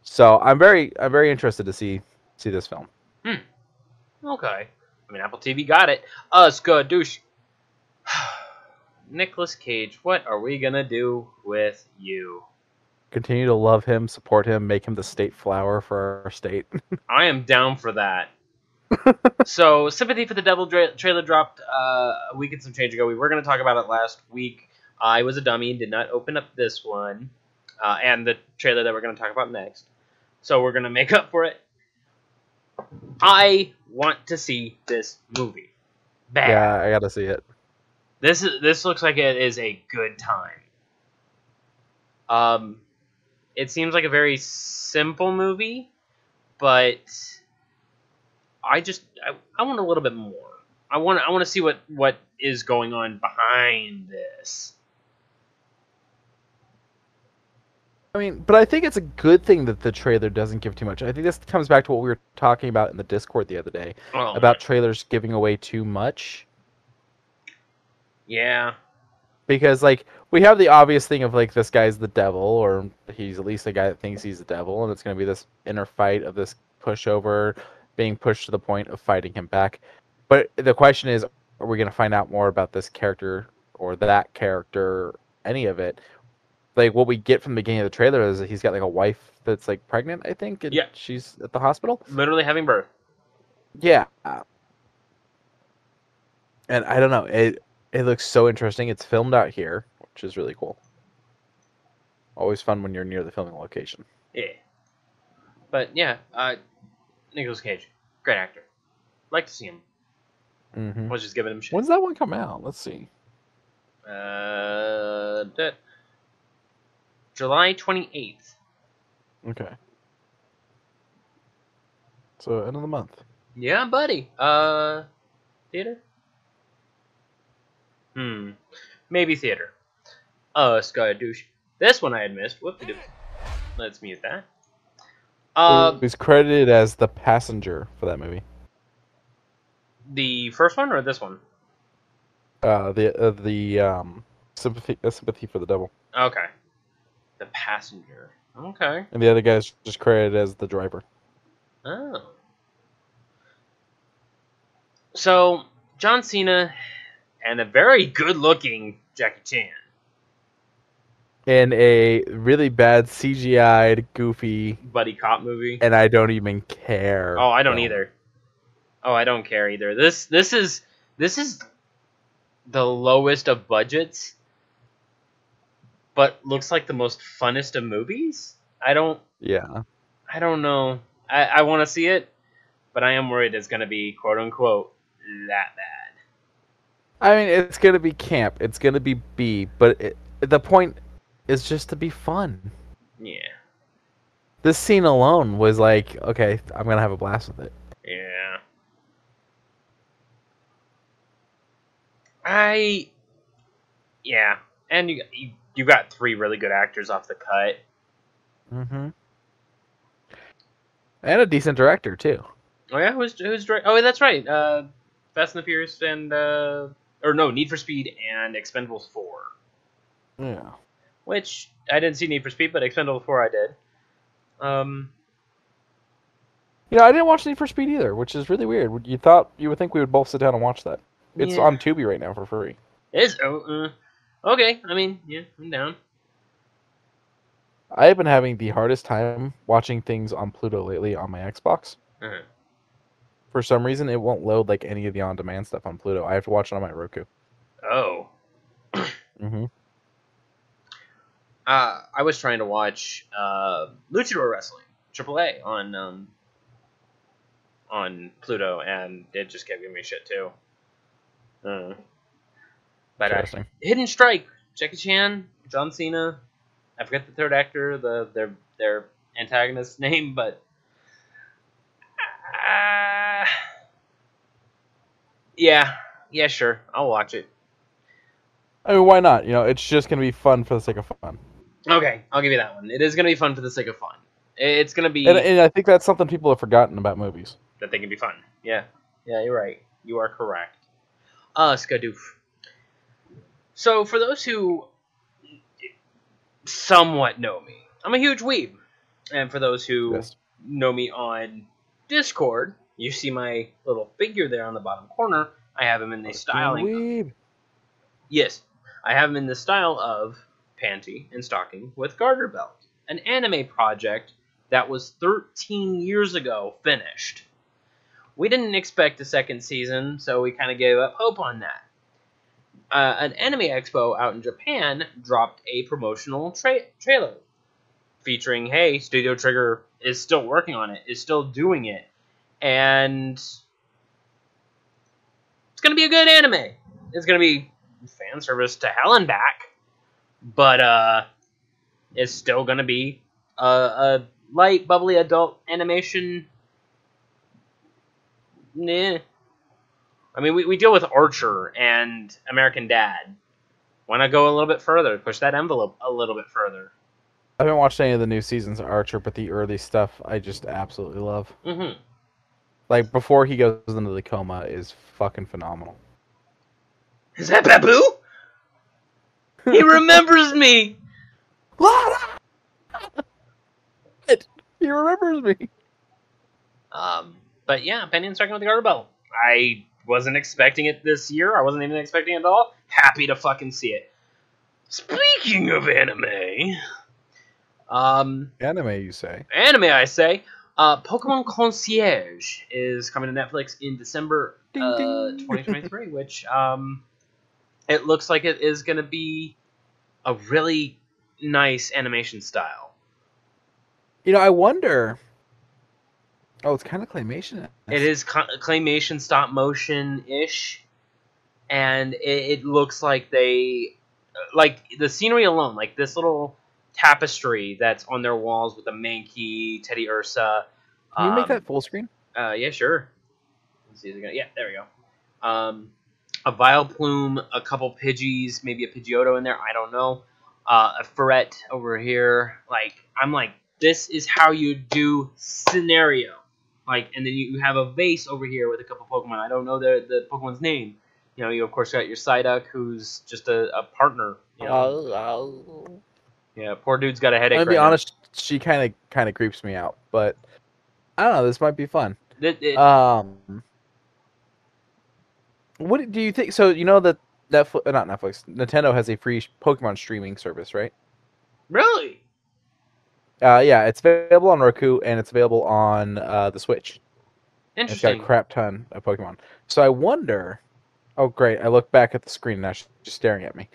So I'm very interested to see this film. Okay. I mean, Apple TV got it. Skadoosh. Nicolas Cage, what are we gonna do with you? Continue to love him, support him, make him the state flower for our state. I am down for that. So, Sympathy for the Devil trailer dropped a week and some change ago. We were going to talk about it last week. I was a dummy, did not open up this one, and the trailer that we're going to talk about next. So we're going to make up for it. I want to see this movie. Bad. Yeah, I gotta see it. This looks like it is a good time. It seems like a very simple movie, but I want a little bit more. I want to see what is going on behind this. I mean, but I think it's a good thing that the trailer doesn't give too much. I think this comes back to what we were talking about in the Discord the other day about trailers giving away too much. Yeah. Because, like, we have the obvious thing of, like, this guy's the devil, or he's at least the guy that thinks he's the devil, and it's going to be this inner fight of this pushover being pushed to the point of fighting him back. But the question is, are we going to find out more about this character or that character, any of it? Like, what we get from the beginning of the trailer is that he's got, like, a wife that's, like, pregnant, I think, and she's at the hospital. Literally having birth. Yeah. And I don't know, it looks so interesting. It's filmed out here, which is really cool. Always fun when you're near the filming location. Yeah. But, yeah, Nicolas Cage. Great actor. Like to see him. Mm-hmm. Let's just give him shit. When's that one come out? Let's see. July 28th. Okay. So, end of the month. Yeah, buddy. Theater? Maybe theater. Skadoosh. This one I had missed. Whoop-de-doo. Let's mute that. He's credited as the passenger for that movie. The first one or this one? The sympathy for the devil. Okay. The passenger. Okay. And the other guy's just credited as the driver. Oh. So, John Cena and a very good-looking Jackie Chan. In a really bad CGI'd, goofy buddy cop movie. And I don't even care. Oh, I don't either. Oh, I don't care either. This is the lowest of budgets, but looks like the most funnest of movies. I don't know. I want to see it, but I am worried it's going to be quote unquote that bad. I mean, it's going to be camp. It's going to be B, but the point is just to be fun. Yeah. This scene alone was like, okay, I'm going to have a blast with it. Yeah. And you got three really good actors off the cut. Mm-hmm. And a decent director too. Oh yeah, who's directing? Oh, that's right. Fast and the Furious and Need for Speed and Expendables 4. Yeah. Which I didn't see Need for Speed, but Expendables 4 I did. I didn't watch Need for Speed either, which is really weird. You would think we would both sit down and watch that. It's on Tubi right now for free. Is okay. I mean, yeah, I'm down. I have been having the hardest time watching things on Pluto lately on my Xbox. Uh-huh. For some reason, it won't load like any of the on-demand stuff on Pluto. I have to watch it on my Roku. Oh. Mm-hmm. I was trying to watch Luchador Wrestling AAA on Pluto, and it just kept giving me shit too. But Hidden Strike, Jackie Chan, John Cena. I forget the third actor, their antagonist's name, but yeah, sure, I'll watch it. I mean, why not? It's just gonna be fun for the sake of fun. Okay, I'll give you that one. It is gonna be fun for the sake of fun. It's gonna be, and I think that's something people have forgotten about movies. That they can be fun. Yeah, you're right. You are correct. Skadoof. So for those who somewhat know me, I'm a huge weeb. And for those who Yes. know me on Discord, you see my little figure there on the bottom corner. I have him in the styling. Weeb. Yes, I have him in the style of panty and stocking with garter belt. An anime project that was 13 years ago finished. We didn't expect a second season, so we kind of gave up hope on that. An anime expo out in Japan dropped a promotional trailer featuring, hey, Studio Trigger is still working on it, is still doing it, and it's going to be a good anime. It's going to be fan service to hell and back, but it's still going to be a light, bubbly adult animation. Nah. I mean, we deal with Archer and American Dad. Why not go a little bit further? Push that envelope a little bit further. I haven't watched any of the new seasons of Archer, but the early stuff I just absolutely love. Mm-hmm. Like, before he goes into the coma is fucking phenomenal. Is that Babu? He remembers me! He remembers me. But yeah, Penny and Stocking with the Garter Belt. I wasn't expecting it this year. I wasn't even expecting it at all. Happy to fucking see it. Speaking of anime, Anime, you say? anime, I say. Pokemon Concierge is coming to Netflix in December Ding, ding. 2023, which it looks like it is going to be a really nice animation style. You know, I wonder. Oh, it's kind of claymation. It is claymation stop motion ish, and it looks like they like the scenery alone, like this little tapestry that's on their walls with the Mankey, Teddy Ursa. Can you make that full screen? Yeah, sure. Let's see. Yeah, there we go. A Vileplume, a couple Pidgeys, maybe a Pidgeotto in there. I don't know. A Ferret over here. Like, I'm like, this is how you do scenario. Like, and then you have a vase over here with a couple Pokemon. I don't know the Pokemon's name. You know, you of course got your Psyduck, who's just a partner. You know? Yeah, poor dude's got a headache. I'm gonna be right honest, she kind of creeps me out, but I don't know. This might be fun. What do you think? So you know that not Netflix, Nintendo has a free Pokemon streaming service, right? Really? Yeah, it's available on Roku and it's available on the Switch. It's got Interesting. a crap ton of Pokemon. So I wonder. Oh, great! I look back at the screen now. She's just staring at me.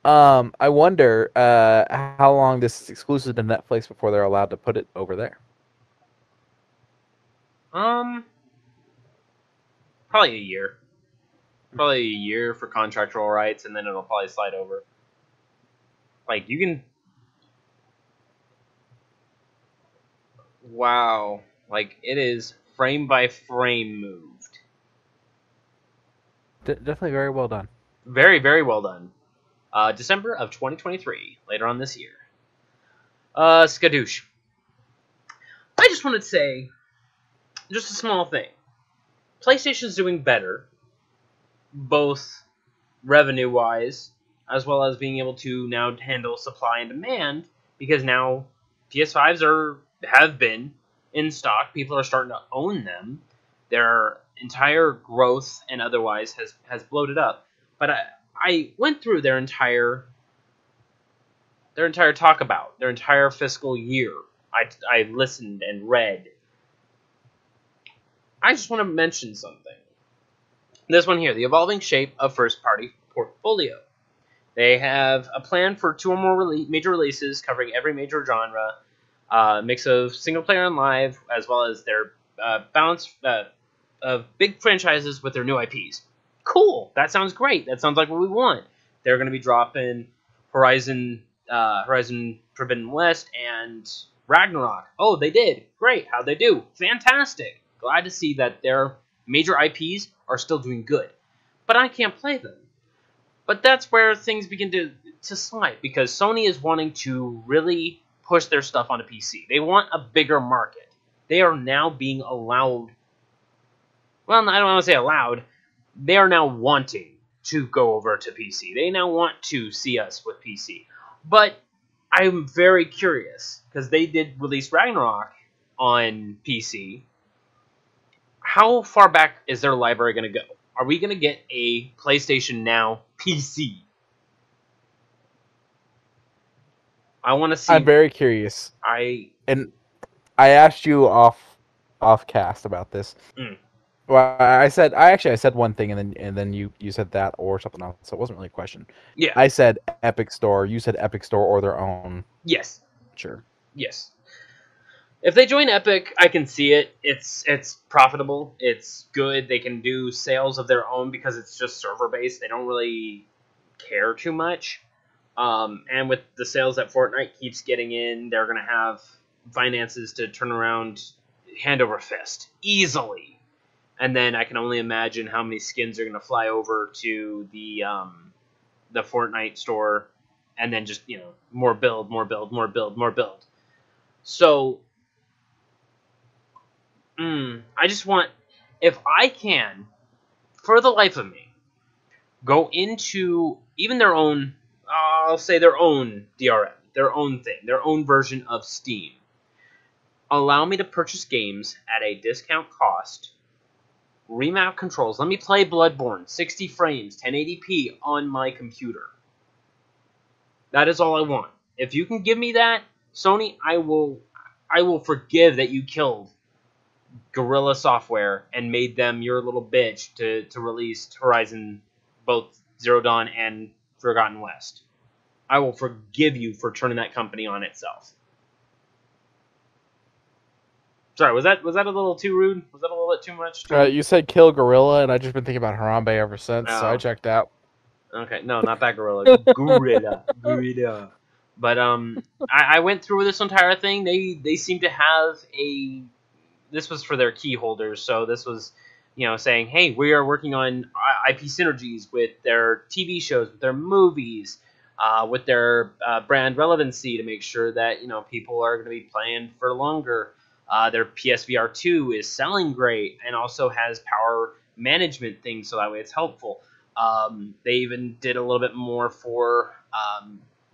I wonder how long this is exclusive to Netflix before they're allowed to put it over there. Probably a year. Probably a year for contractual rights, and then it'll probably slide over. Like, you can... Wow. Like, it is frame by frame moved. Definitely very well done. Very, very well done. December of 2023, later on this year. Skadoosh. I just wanted to say, just a small thing. PlayStation's doing better, both revenue-wise, as well as being able to now handle supply and demand, because now PS5s have been in stock. People are starting to own them. Their entire growth and otherwise has bloated up. But I went through their entire talk about their entire fiscal year. I listened and read. I just want to mention something. This one here, the evolving shape of first-party portfolio. They have a plan for 2 or more major releases covering every major genre, mix of single-player and live, as well as their balance of big franchises with their new IPs. Cool! That sounds great. That sounds like what we want. They're going to be dropping Horizon Forbidden West and Ragnarok. Oh, they did. Great. How'd they do? Fantastic. Glad to see that their major IPs are still doing good. But I can't play them. But that's where things begin to slide, because Sony is wanting to really push their stuff onto PC. They want a bigger market. They are now being allowed... Well, I don't want to say allowed. They are now wanting to go over to PC. They now want to see us with PC. But I'm very curious because they did release Ragnarok on PC. How far back is their library going to go? Are we going to get a PlayStation Now PC? I want to see. I'm very curious. I I asked you off cast about this. Mm. Well, I said one thing, and then you said that or something else. So it wasn't really a question. Yeah. I said Epic Store. You said Epic Store or their own. Yes. Sure. Yes. If they join Epic, I can see it. It's profitable. It's good. They can do sales of their own because it's just server based. They don't really care too much. And with the sales that Fortnite keeps getting in, they're going to have finances to turn around hand over fist easily. And then I can only imagine how many skins are going to fly over to the Fortnite store, and then just more build, more build, more build, more build. So I just want, if I can, for the life of me, go into even their own, I'll say their own DRM, their own thing, their own version of Steam. Allow me to purchase games at a discount cost, remap controls. Let me play Bloodborne, 60 frames, 1080p on my computer. That is all I want. If you can give me that, Sony, I will forgive that you killed Guerrilla Software and made them your little bitch to release Horizon, both Zero Dawn and Forgotten West. I will forgive you for turning that company on itself. Sorry, was that a little too rude? Was that a little bit too much? You said kill Gorilla, and I've just been thinking about Harambe ever since, so I checked out. Okay, no, not that Gorilla. Gorilla. But I went through this entire thing. They seem to have a. This was for their key holders, so this was, saying, hey, we are working on IP synergies with their TV shows, with their movies, with their brand relevancy to make sure that people are going to be playing for longer. Their PSVR 2 is selling great and also has power management things, so that way it's helpful. They even did a little bit more for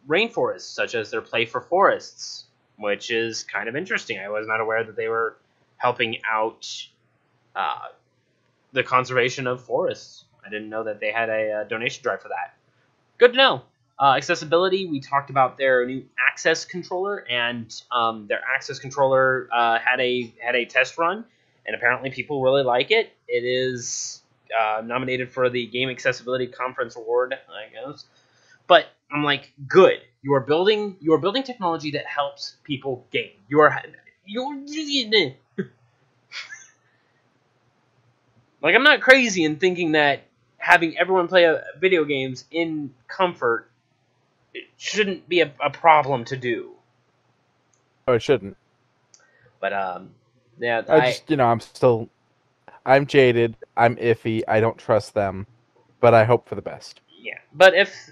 rainforests, such as their Play for Forests, which is kind of interesting. I was not aware that they were helping out the conservation of forests. I didn't know that they had a donation drive for that. Good to know. Accessibility, we talked about their new Access controller, and their Access controller had a test run, and apparently people really like it. It is nominated for the Game Accessibility Conference Award, I guess. But I'm like, good. You are building technology that helps people game. Like, I'm not crazy in thinking that having everyone play video games in comfort, it shouldn't be a problem to do. Oh, it shouldn't. But yeah, I'm jaded. I'm iffy. I don't trust them, but I hope for the best. Yeah, but if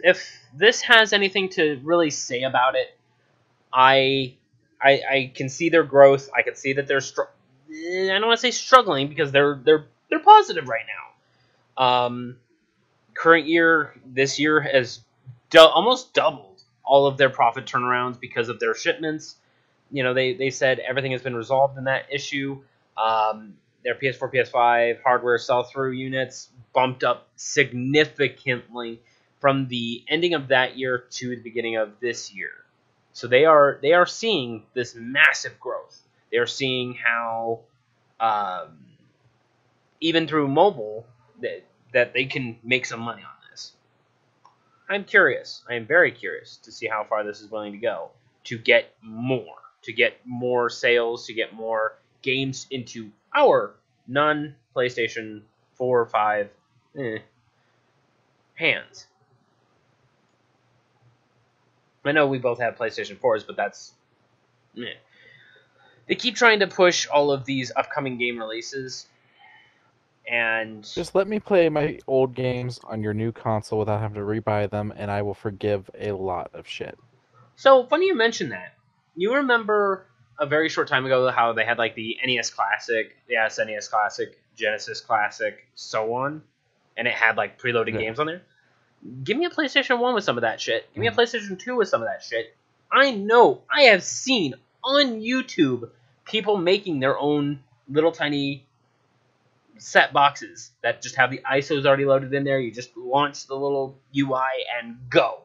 this has anything to really say about it, I can see their growth. I can see that they're I don't want to say struggling because they're positive right now. Current year, this year has almost doubled all of their profit turnarounds because of their shipments. They said everything has been resolved in that issue. Their PS4, PS5 hardware sell-through units bumped up significantly from the ending of that year to the beginning of this year. So they are seeing this massive growth. They are seeing how even through mobile that they can make some money on this. I'm curious. I am very curious to see how far this is willing to go to get more sales, to get more games into our non-PlayStation 4 or 5 hands. I know we both have PlayStation 4s, but that's... They keep trying to push all of these upcoming game releases, and... Just let me play my old games on your new console without having to rebuy them, and I will forgive a lot of shit. So, funny you mention that. You remember a very short time ago how they had like the NES Classic, the SNES Classic, Genesis Classic, so on, and it had like preloaded games on there? Give me a PlayStation 1 with some of that shit. Give me a PlayStation 2 with some of that shit. I know, I have seen on YouTube people making their own little tiny set boxes that just have the ISOs already loaded in there. You just launch the little UI and go.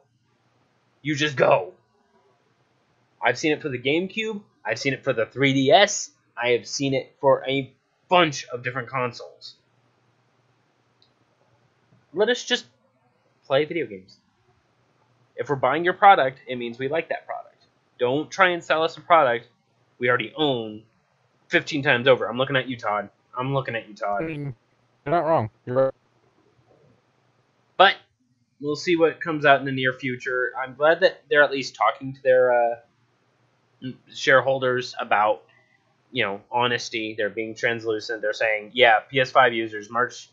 You just go. I've seen it for the GameCube. I've seen it for the 3DS. I have seen it for a bunch of different consoles. Let us just play video games. If we're buying your product, it means we like that product. Don't try and sell us a product we already own 15 times over. I'm looking at you, Todd. I'm looking at you, Todd. You're not wrong. You're right. But we'll see what comes out in the near future. I'm glad that they're at least talking to their shareholders about, honesty. They're being translucent. They're saying, yeah, PS5 users, March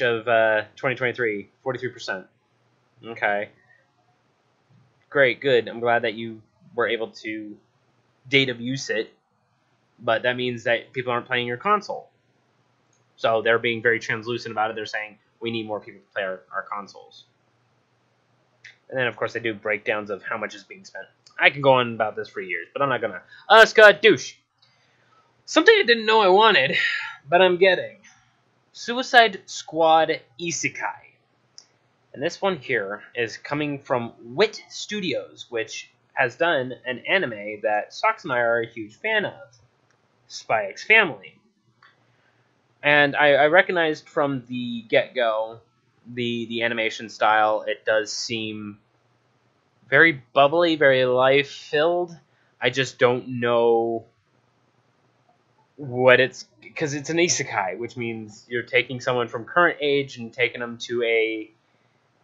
of 2023, 43%. Okay. Great, good. I'm glad that you were able to date of use it, but that means that people aren't playing your console. So they're being very translucent about it. They're saying, we need more people to play our consoles. And then, of course, they do breakdowns of how much is being spent. I can go on about this for years, but I'm not going to. Scott Douche. Something I didn't know I wanted, but I'm getting. Suicide Squad Isekai. And this one here is coming from Wit Studios, which has done an anime that Sox and I are a huge fan of, Spy X Family. And I recognized from the get-go the animation style. It does seem very bubbly, very life-filled. I just don't know what it's... Because it's an isekai, which means you're taking someone from current age and taking them to a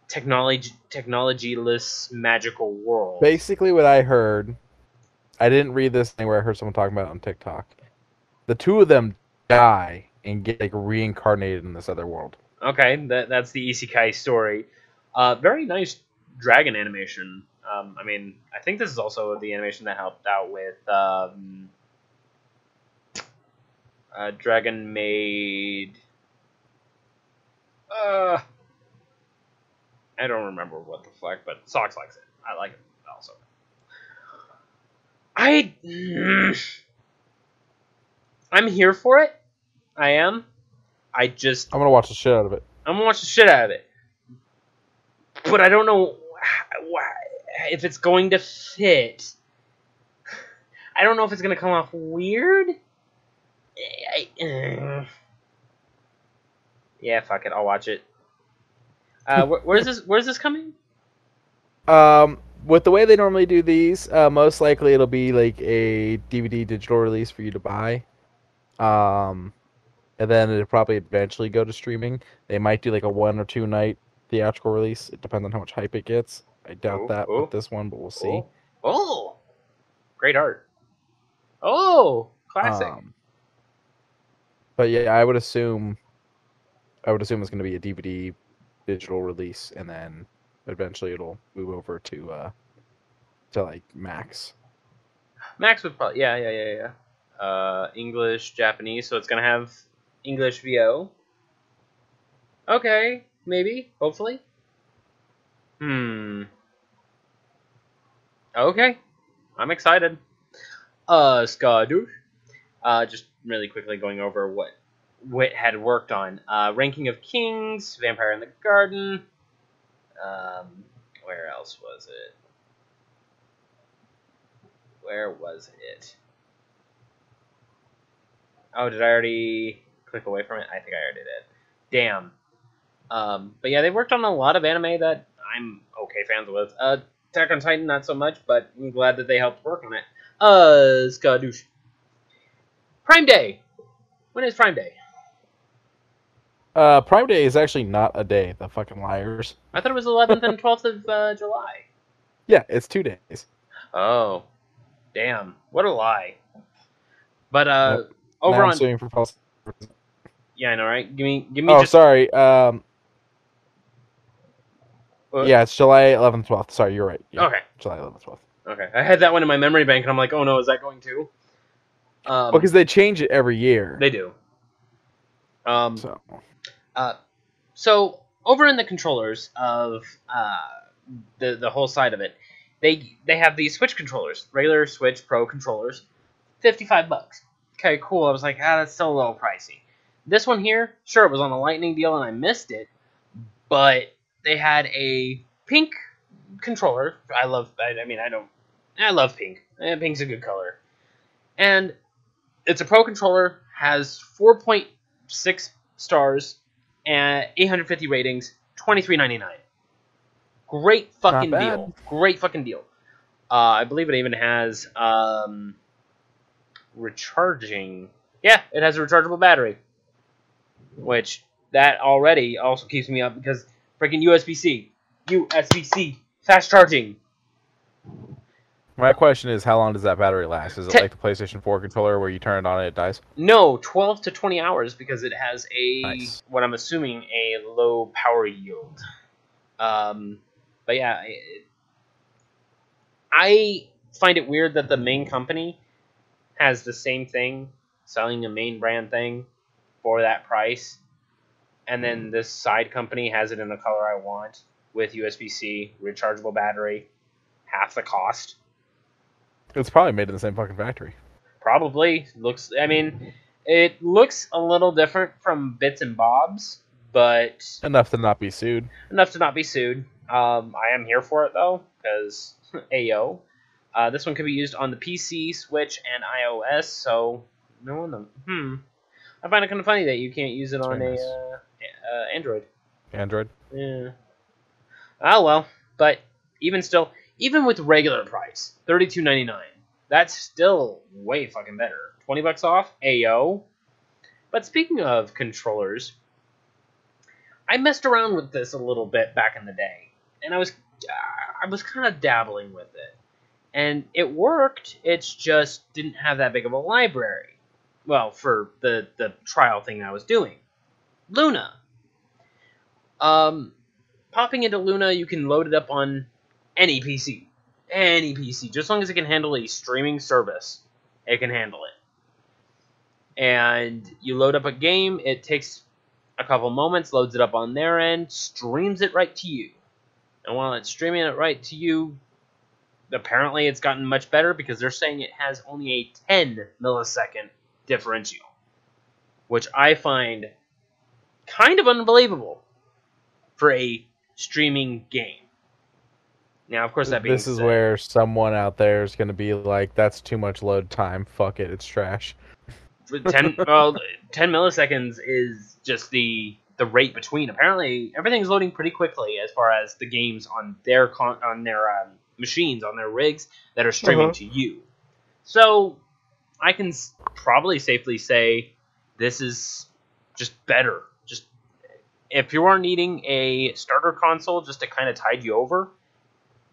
technologyless magical world. Basically, what I heard, I didn't read this thing where I heard someone talking about it on TikTok. The two of them die and get reincarnated in this other world. Okay, that's the isekai story. Very nice dragon animation. I think this is also the animation that helped out with Dragon Maid. I don't remember what the fuck, but Sox likes it. I like it also. I'm here for it. I am. I'm gonna watch the shit out of it. I'm gonna watch the shit out of it. But I don't know if it's going to fit. I don't know if it's going to come off weird. Yeah, fuck it. I'll watch it. Where's this coming? With the way they normally do these, most likely it'll be like a DVD digital release for you to buy. And then it'll probably eventually go to streaming. They might do like a 1 or 2 night theatrical release. It depends on how much hype it gets. I doubt that with this one, but we'll see. Oh, great art. Oh, classic. But yeah, I would assume it's going to be a DVD digital release, and then eventually it'll move over to like Max. Max would probably yeah. English, Japanese, so it's gonna have English VO. Okay, maybe, hopefully. Okay, I'm excited. Skadoosh. Just really quickly going over what Wit had worked on. Ranking of Kings, Vampire in the Garden. Where else was it? Where was it? Oh, did I already click away from it? I think I already did. Damn. But yeah, they worked on a lot of anime that I'm okay fans with. Attack on Titan, not so much, but I'm glad that they helped work on it. Skadoosh. Prime Day. When is Prime Day? Prime Day is actually not a day. The fucking liars. I thought it was 11th and 12th of July. Yeah, it's 2 days. Oh, damn! What a lie. But Yep. over now on. I'm suing for false. Yeah, I know, right? Give me. Oh, just... sorry. What? Yeah, it's July 11th, 12th. Sorry, you're right. Yeah, Okay. July 11th, 12th. Okay, I had that one in my memory bank, and I'm like, oh no, is that going to? Well, because they change it every year. They do. So over in the controllers of the whole side of it, they have these Switch controllers, regular Switch Pro controllers, $55. Okay, cool. I was like, that's still a little pricey. This one here, sure, it was on a lightning deal and I missed it, but they had a pink controller. I love pink. Pink's a good color. And it's a Pro controller, has 4.6 stars and 850 ratings, $23.99. Great fucking deal. Great fucking deal. I believe it even has recharging. Yeah, it has a rechargeable battery, which that already also keeps me up because freaking USB-C, fast charging. My question is, how long does that battery last? Is it like the PlayStation 4 controller where you turn it on and it dies? No, 12 to 20 hours because it has Nice. what I'm assuming, a low power yield. But yeah, I find it weird that the main company has the same thing, selling a main brand thing for that price, and then this side company has it in the color I want with USB-C, rechargeable battery, half the cost. It's probably made in the same fucking factory. Probably. It looks a little different from bits and bobs, but Enough to not be sued. I am here for it, though, because Ayo. This one could be used on the PC, Switch, and iOS, so no one. I find it kind of funny that you can't use it on Android. Android? Yeah. Oh, well. But even with regular price, $32.99, that's still way fucking better. $20 off? Ayo. But speaking of controllers, I messed around with this a little bit back in the day, and I was kind of dabbling with it, and it worked. It's just didn't have that big of a library. Well, for the trial thing I was doing, Luna. Popping into Luna, you can load it up on any PC, just as long as it can handle a streaming service, it can handle it. And you load up a game, it takes a couple moments, loads it up on their end, streams it right to you. And while it's streaming it right to you, apparently it's gotten much better because they're saying it has only a 10 millisecond differential, which I find kind of unbelievable for a streaming game. Now, of course, that being This is said, where someone out there is going to be like, that's too much load time. Fuck it, it's trash. 10 milliseconds is just the rate between. Apparently, everything's loading pretty quickly as far as the games on their machines, on their rigs that are streaming to you. So, I can probably safely say this is just better. Just if you are needing a starter console just to kind of tide you over,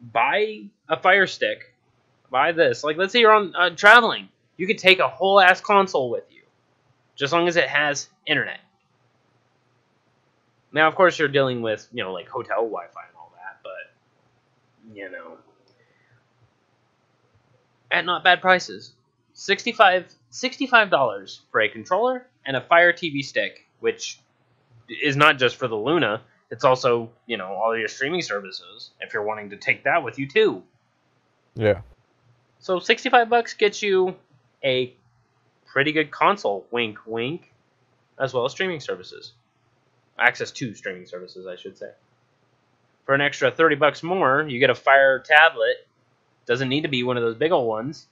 buy a Fire Stick. Buy this. Like, let's say you're on traveling. You could take a whole ass console with you, just as long as it has internet. Now, of course, you're dealing with, like hotel Wi-Fi and all that, but, at not bad prices. $65 for a controller and a Fire TV stick, which is not just for the Luna. It's also, all your streaming services, if you're wanting to take that with you, too. Yeah. So $65 gets you a pretty good console, wink, wink, as well as streaming services. Access to streaming services, I should say. For an extra $30 more, you get a Fire tablet. Doesn't need to be one of those big old ones.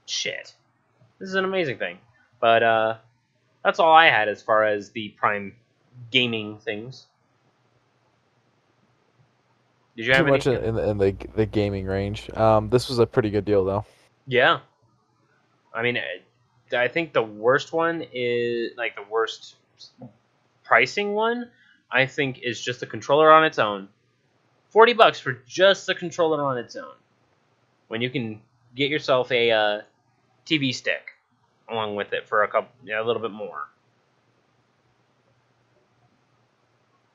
Shit. This is an amazing thing. But, that's all I had as far as the Prime gaming things. Did you have Too much anything? in the gaming range. This was a pretty good deal, though. Yeah. I mean, I think the worst one is, like, the worst pricing one, I think, is just the controller on its own. $40 for just the controller on its own. When you can get yourself a TV stick along with it for a little bit more.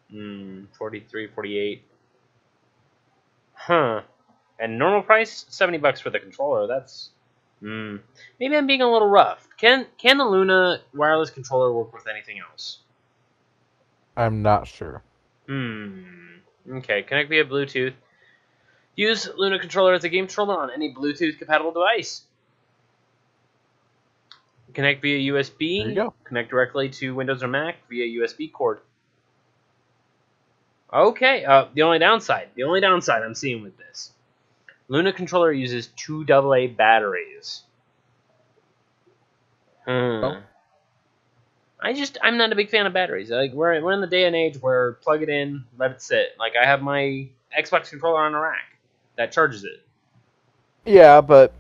43, 48. Huh. And normal price, $70 for the controller. That's maybe I'm being a little rough. Can the Luna wireless controller work with anything else? I'm not sure. Okay, connect via Bluetooth. Use Luna controller as a game controller on any Bluetooth compatible device. Connect via USB. There you go. Connect directly to Windows or Mac via USB cord. Okay, the only downside I'm seeing with this. Luna controller uses 2 AA batteries. Oh. I'm not a big fan of batteries. Like we're in the day and age where plug it in, let it sit. Like I have my Xbox controller on a rack that charges it. Yeah, but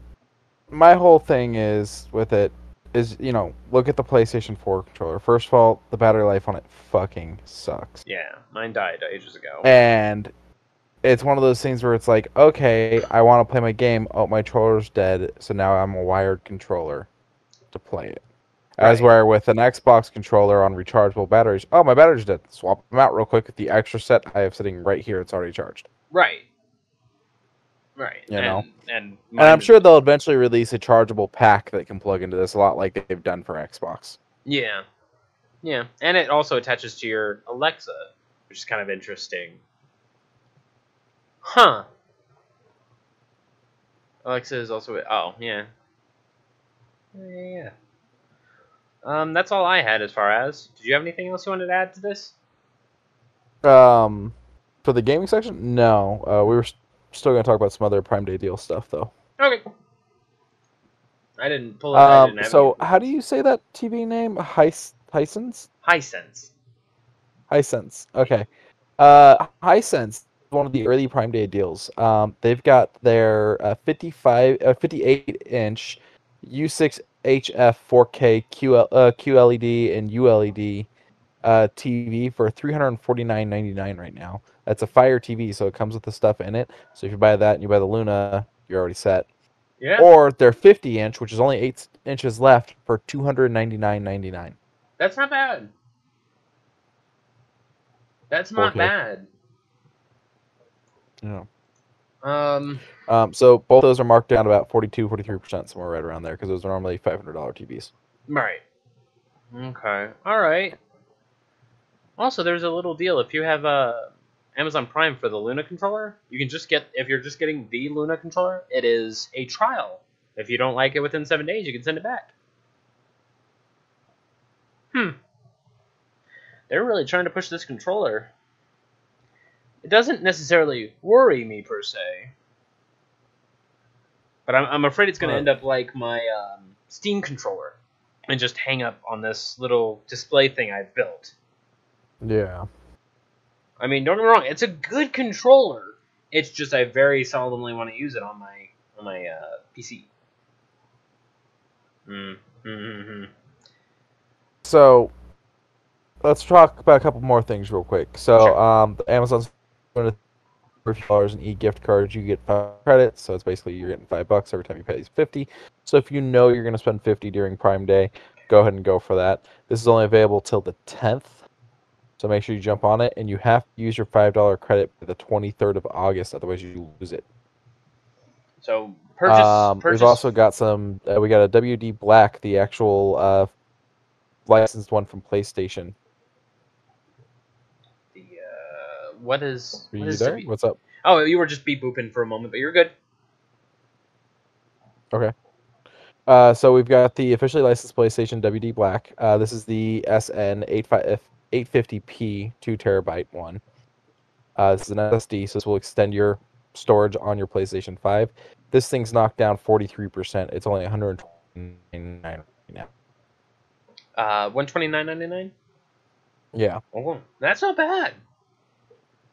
my whole thing is with it is, look at the PlayStation 4 controller. First of all, the battery life on it fucking sucks. Yeah, mine died ages ago. And it's one of those things where it's like, okay, I want to play my game. Oh, my controller's dead, so now I'm a wired controller to play it. As Right. where with an Xbox controller on rechargeable batteries, oh, my battery's dead. Swap them out real quick with the extra set I have sitting right here. It's already charged. Right. And I'm sure they'll eventually release a chargeable pack that can plug into this, a lot like they've done for Xbox. Yeah. Yeah, and it also attaches to your Alexa, which is kind of interesting. Huh. Alexa is also... Oh, yeah. Yeah. That's all I had as far as... Did you have anything else you wanted to add to this? For the gaming section, no. We were still going to talk about some other Prime Day deal stuff, though. Okay. I didn't pull it. I didn't have so, any. how do you say that TV name? Hisense? Hisense. Hisense. Okay. Hisense, one of the early Prime Day deals. They've got their 58-inch U6 HF 4K QLED and ULED TV for $349.99 right now. That's a Fire TV, so it comes with the stuff in it. So if you buy that and you buy the Luna, you're already set. Yeah. Or their 50-inch, which is only 8 inches left, for $299.99. That's not bad. That's not 4K. bad. Yeah. So both those are marked down about 42-43%, somewhere right around there, because those are normally $500 TVs. Right. Okay. All right. Also, there's a little deal. If you have Amazon Prime for the Luna controller, you can just get, if you're just getting the Luna controller, it is a trial. If you don't like it within 7 days, you can send it back. They're really trying to push this controller. It doesn't necessarily worry me, per se. But I'm afraid it's going to end up like my Steam controller and just hang up on this little display thing I've built. Yeah. I mean, don't get me wrong, it's a good controller. It's just I very seldomly want to use it on my PC. So, let's talk about a couple more things real quick. So, sure. Amazon's going to $50 in e-gift cards. You get 5 credits, so it's basically you're getting $5 every time you pay $50. So if you know you're going to spend $50 during Prime Day, go ahead and go for that. This is only available till the 10th. So make sure you jump on it, and you have to use your $5 credit by the 23rd of August, otherwise you lose it. So purchase. We've also got some. We got a WD Black, the actual licensed one from PlayStation. What is? Are you there? What's up? Oh, you were just beep booping for a moment, but you're good. Okay. So we've got the officially licensed PlayStation WD Black. This is the SN 850p 2 terabyte one. This is an SSD, so this will extend your storage on your PlayStation 5. This thing's knocked down 43%. It's only $129.99 right now. $129.99. Yeah. Oh, that's not bad.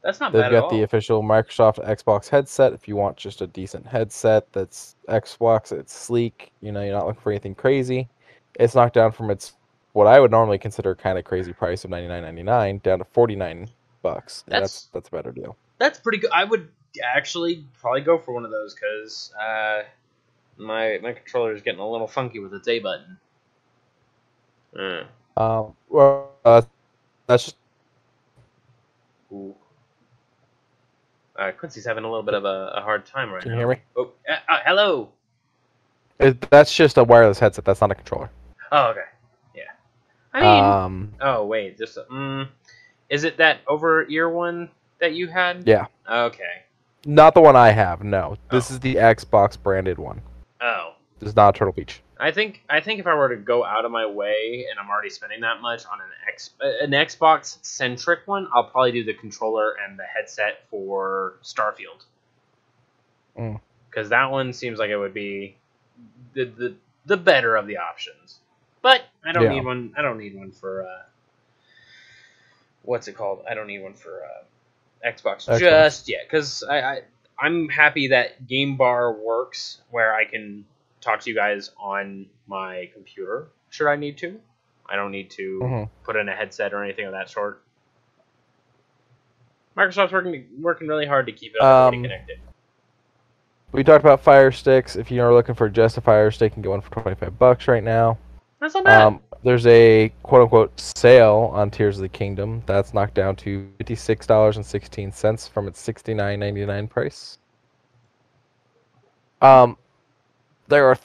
That's not They've bad at all. got the official Microsoft Xbox headset. If you want just a decent headset that's Xbox, it's sleek. You're not looking for anything crazy. It's knocked down from its what I would normally consider kind of crazy price of $99.99 down to $49. That's a better deal. That's pretty good. I would actually probably go for one of those because my controller is getting a little funky with its A button. That's just. Ooh. Quincy's having a little bit of a hard time right now. Can you hear me? Oh, hello. That's just a wireless headset. That's not a controller. Oh, okay. Yeah. I mean. Oh wait, just is it that over-ear one that you had? Yeah. Okay. Not the one I have. No, this Oh. is the Xbox branded one. Oh. This is not Turtle Beach. I think if I were to go out of my way and I'm already spending that much on an Xbox centric one, I'll probably do the controller and the headset for Starfield. Because that one seems like it would be the better of the options. But I don't need one. I don't need one for what's it called? I don't need one for Xbox just yet. Because I'm happy that Game Bar works where I can talk to you guys on my computer should I need to. I don't need to put in a headset or anything of that sort. Microsoft's working really hard to keep it everybody connected. We talked about Fire Sticks. If you're looking for just a Fire Stick, you can get one for $25 right now. That's not bad. There's a quote-unquote sale on Tears of the Kingdom. That's knocked down to $56.16 from its $69.99 price. There are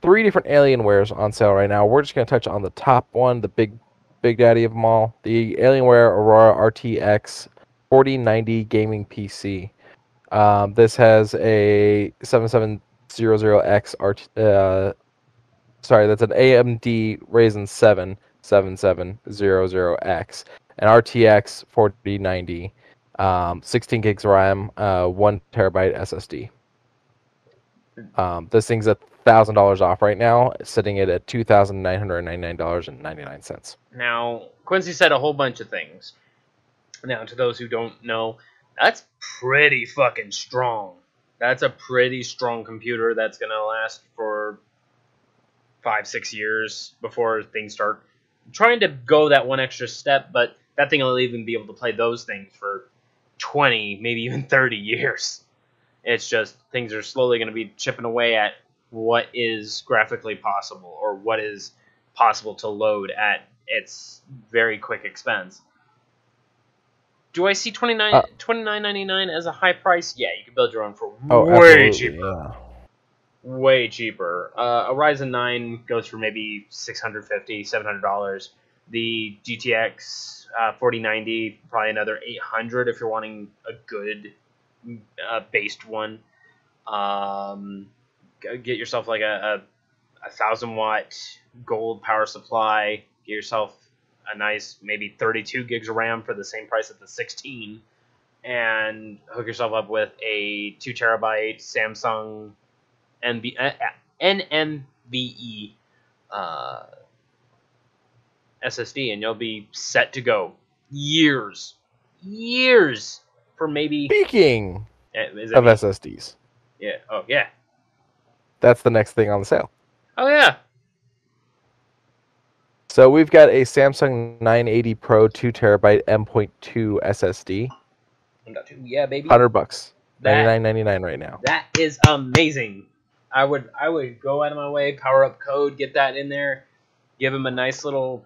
3 different Alienwares on sale right now. We're just going to touch on the top one, the big daddy of them all. The Alienware Aurora RTX 4090 gaming PC. This has a 7700X that's an AMD Ryzen 7 7700X, an RTX 4090, 16 gigs RAM, 1 terabyte SSD. This thing's $1,000 off right now, sitting it at $2,999.99. Now, Quincy said a whole bunch of things. Now, to those who don't know, that's pretty fucking strong. That's a pretty strong computer that's going to last for 5-6 years before things start trying to go that one extra step, but that thing will even be able to play those things for 20, maybe even 30 years. It's just things are slowly going to be chipping away at what is graphically possible or what is possible to load at its very quick expense. Do I see $29.99 as a high price? Yeah, you can build your own for way cheaper. Yeah. Way cheaper. A Ryzen 9 goes for maybe $650, $700. The GTX 4090, probably another $800 if you're wanting a good based one. Get yourself like a 1,000-watt gold power supply. Get yourself a nice maybe 32 gigs of RAM for the same price as the 16, and hook yourself up with a 2 terabyte Samsung NVMe SSD, and you'll be set to go years for maybe. Speaking of SSDs, yeah. Oh yeah. That's the next thing on the sale. Oh yeah. So we've got a Samsung 980 Pro 2 terabyte M.2 SSD. M.2, yeah, baby. $100, $99.99 right now. That is amazing. I would go out of my way, power up code, get that in there, give him a nice little.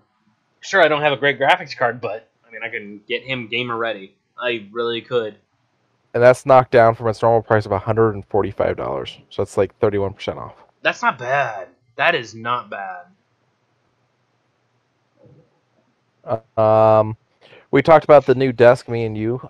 Sure, I don't have a great graphics card, but I mean I can get him gamer ready. I really could. And that's knocked down from its normal price of $145. So it's like 31% off. That's not bad. That is not bad. We talked about the new desk, me and you,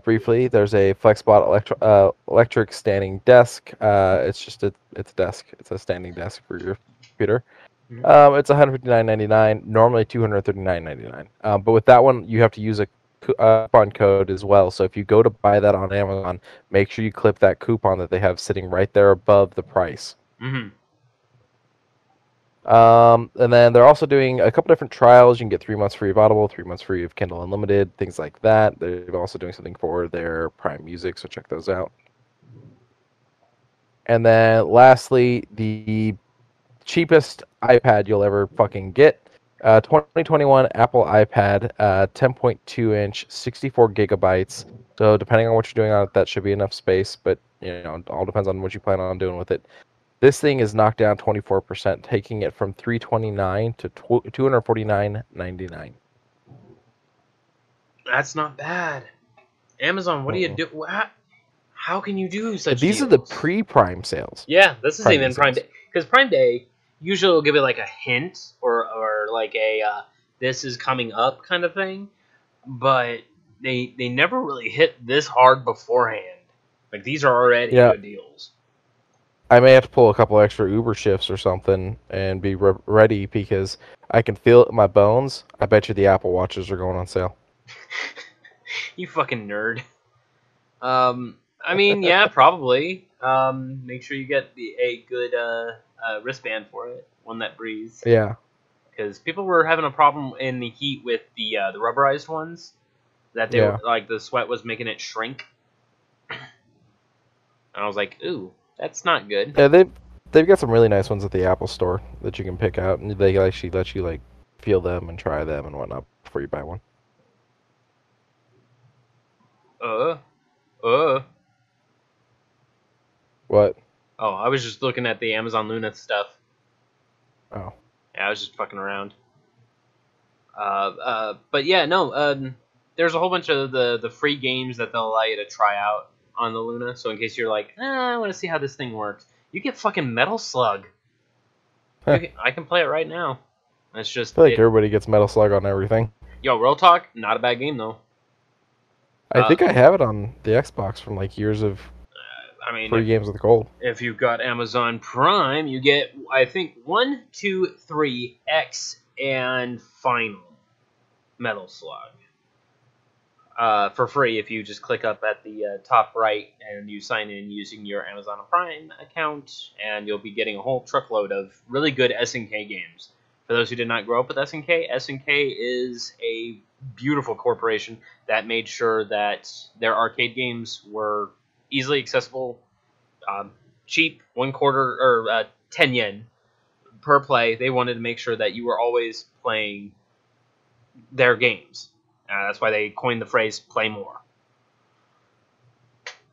briefly. There's a FlexBot electric standing desk. It's a desk. It's a standing desk for your computer. Mm-hmm. It's $159.99. Normally $239.99. But with that one, you have to use a coupon code as well. So if you go to buy that on Amazon, make sure you clip that coupon that they have sitting right there above the price. Mm-hmm. And then they're also doing a couple different trials. You can get 3 months free of Audible, 3 months free of Kindle Unlimited, things like that. They're also doing something for their Prime Music, so check those out. And then lastly, the cheapest iPad you'll ever fucking get. 2021 Apple iPad, 10.2-inch, 64 gigabytes. So depending on what you're doing on it, that should be enough space, but it all depends on what you plan on doing with it. This thing is knocked down 24%, taking it from $329 to $249.99. That's not bad. Amazon, what do you do? How can you do such These deals? Are the pre-Prime sales. Yeah, this isn't even Prime Day. Because Prime Day usually will give it like a hint or like a this is coming up kind of thing. But they never really hit this hard beforehand. Like, these are already Yeah, good deals. I may have to pull a couple extra Uber shifts or something and be ready because I can feel it in my bones. I bet you the Apple Watches are going on sale. You fucking nerd. I mean, yeah, probably. Make sure you get a good wristband for it, one that breathes. Yeah. Because people were having a problem in the heat with the rubberized ones. That they were Yeah. like the sweat was making it shrink. And I was like, ooh, that's not good. Yeah, they've got some really nice ones at the Apple Store that you can pick out, and they actually let you like feel them and try them and whatnot before you buy one. Uh, uh. What? Oh, I was just looking at the Amazon Luna stuff. Oh. Yeah, I was just fucking around. But yeah, no. There's a whole bunch of the free games that they'll allow you to try out on the Luna. So in case you're like, I want to see how this thing works, you get fucking Metal Slug. I can play it right now. It's I just feel like everybody gets Metal Slug on everything. Yo, real talk, not a bad game though. I think I have it on the Xbox from like years of I mean, free games with gold. if you've got Amazon Prime, you get I think 1, 2, 3, X, and Final Metal Slug. For free if you just click up at the top right and you sign in using your Amazon Prime account, and you'll be getting a whole truckload of really good SNK games. For those who did not grow up with SNK is a beautiful corporation that made sure that their arcade games were easily accessible, cheap, 1/4 or 10 yen per play. They wanted to make sure that you were always playing their games. That's why they coined the phrase "play more."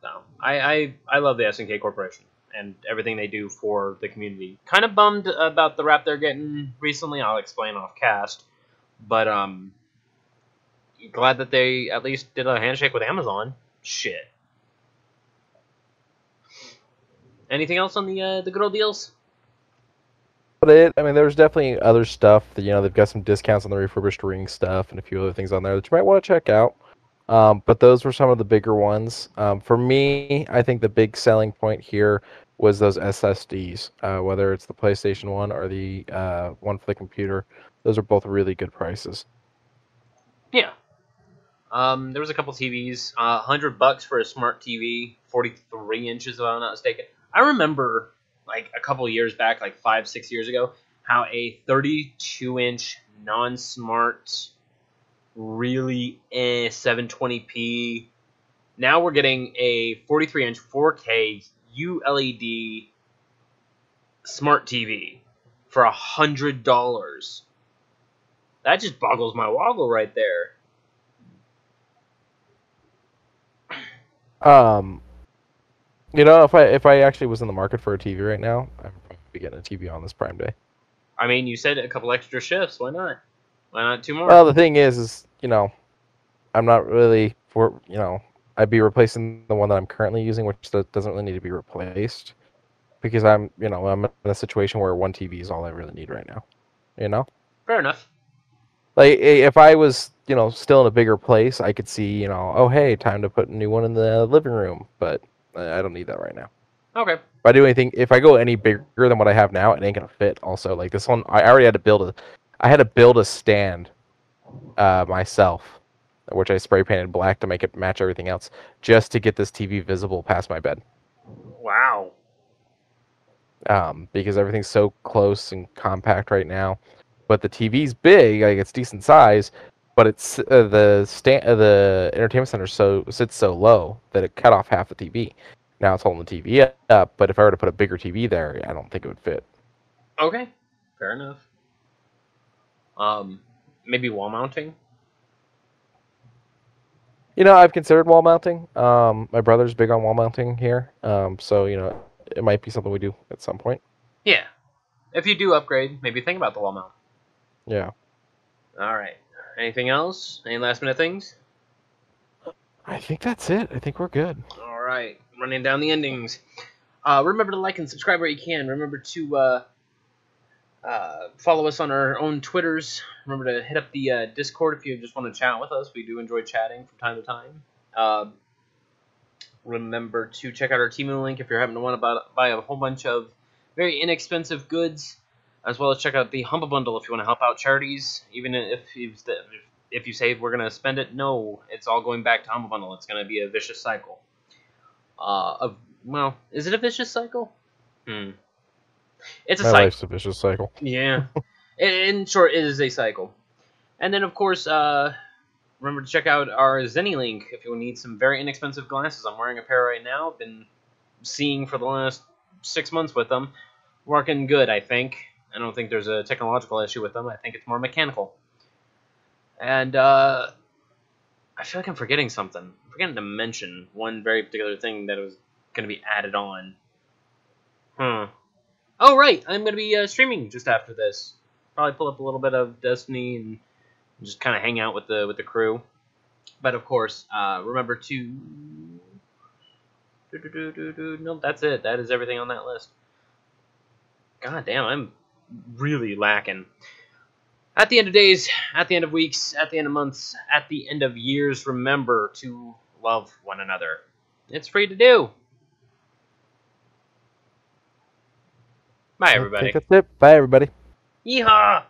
So I love the SNK Corporation and everything they do for the community. Kind of bummed about the rap they're getting recently. I'll explain off cast, but glad that they at least did a handshake with Amazon. Shit. Anything else on the good old deals? I mean, there's definitely other stuff that, they've got some discounts on the refurbished ring stuff and a few other things on there that you might want to check out. But those were some of the bigger ones. For me, I think the big selling point here was those SSDs, whether it's the PlayStation 1 or the one for the computer. Those are both really good prices. Yeah. There was a couple TVs. $100 for a smart TV, 43 inches, if I'm not mistaken. I remember, like a couple years back, like 5, 6 years ago, how a 32-inch non-smart, really 720p. Now we're getting a 43-inch 4K ULED smart TV for $100. That just boggles my woggle right there. If I actually was in the market for a TV right now, I'd probably be getting a TV on this Prime Day. I mean, you said a couple extra shifts. Why not? Why not 2 more? Well, the thing is, I'm not really I'd be replacing the one that I'm currently using, which doesn't really need to be replaced because I'm in a situation where one TV is all I really need right now. Fair enough. Like if I was, still in a bigger place, I could see, oh hey, time to put a new one in the living room, but I don't need that right now. Okay. If I go any bigger than what I have now, it ain't gonna fit. Also, like this one, I already had to build a stand myself, which I spray painted black to make it match everything else, just to get this TV visible past my bed. Wow. Because everything's so close and compact right now, but the TV's big, like it's decent size, but it's the entertainment center sits so low that it cut off half the TV. Now it's holding the TV up, but if I were to put a bigger TV there, I don't think it would fit. Okay. Fair enough. Maybe wall mounting. I've considered wall mounting. My brother's big on wall mounting here, so it might be something we do at some point. Yeah. If you do upgrade, maybe think about the wall mount. Yeah. All right. Anything else? Any last minute things? I think that's it. I think we're good. All right. Running down the endings. Remember to like and subscribe where you can. Remember to follow us on our own Twitters. Remember to hit up the Discord if you just want to chat with us. We do enjoy chatting from time to time. Remember to check out our Temu link if you're having to want to buy a whole bunch of very inexpensive goods, as well as check out the Humble Bundle if you want to help out charities. Even if you say we're going to spend it, no, it's all going back to Humble Bundle. It's going to be a vicious cycle. Well, is it a vicious cycle? It's a My cycle. life's a vicious cycle. Yeah. In short, it is a cycle. And then, of course, remember to check out our Zenny link if you need some very inexpensive glasses. I'm wearing a pair right now. Been seeing for the last 6 months with them. Working good, I think. I don't think there's a technological issue with them. I think it's more mechanical. And I feel like I'm forgetting something. I'm forgetting to mention one very particular thing that was going to be added on. Oh, right. I'm going to be streaming just after this. Probably pull up a little bit of Destiny and just kind of hang out with the crew. But of course, remember to... Nope, that's it. That is everything on that list. God damn, I'm really lacking. At the end of days, at the end of weeks, at the end of months, at the end of years, remember to love one another. It's free to do. Bye, everybody. Take a sip. Bye, everybody. Yeehaw!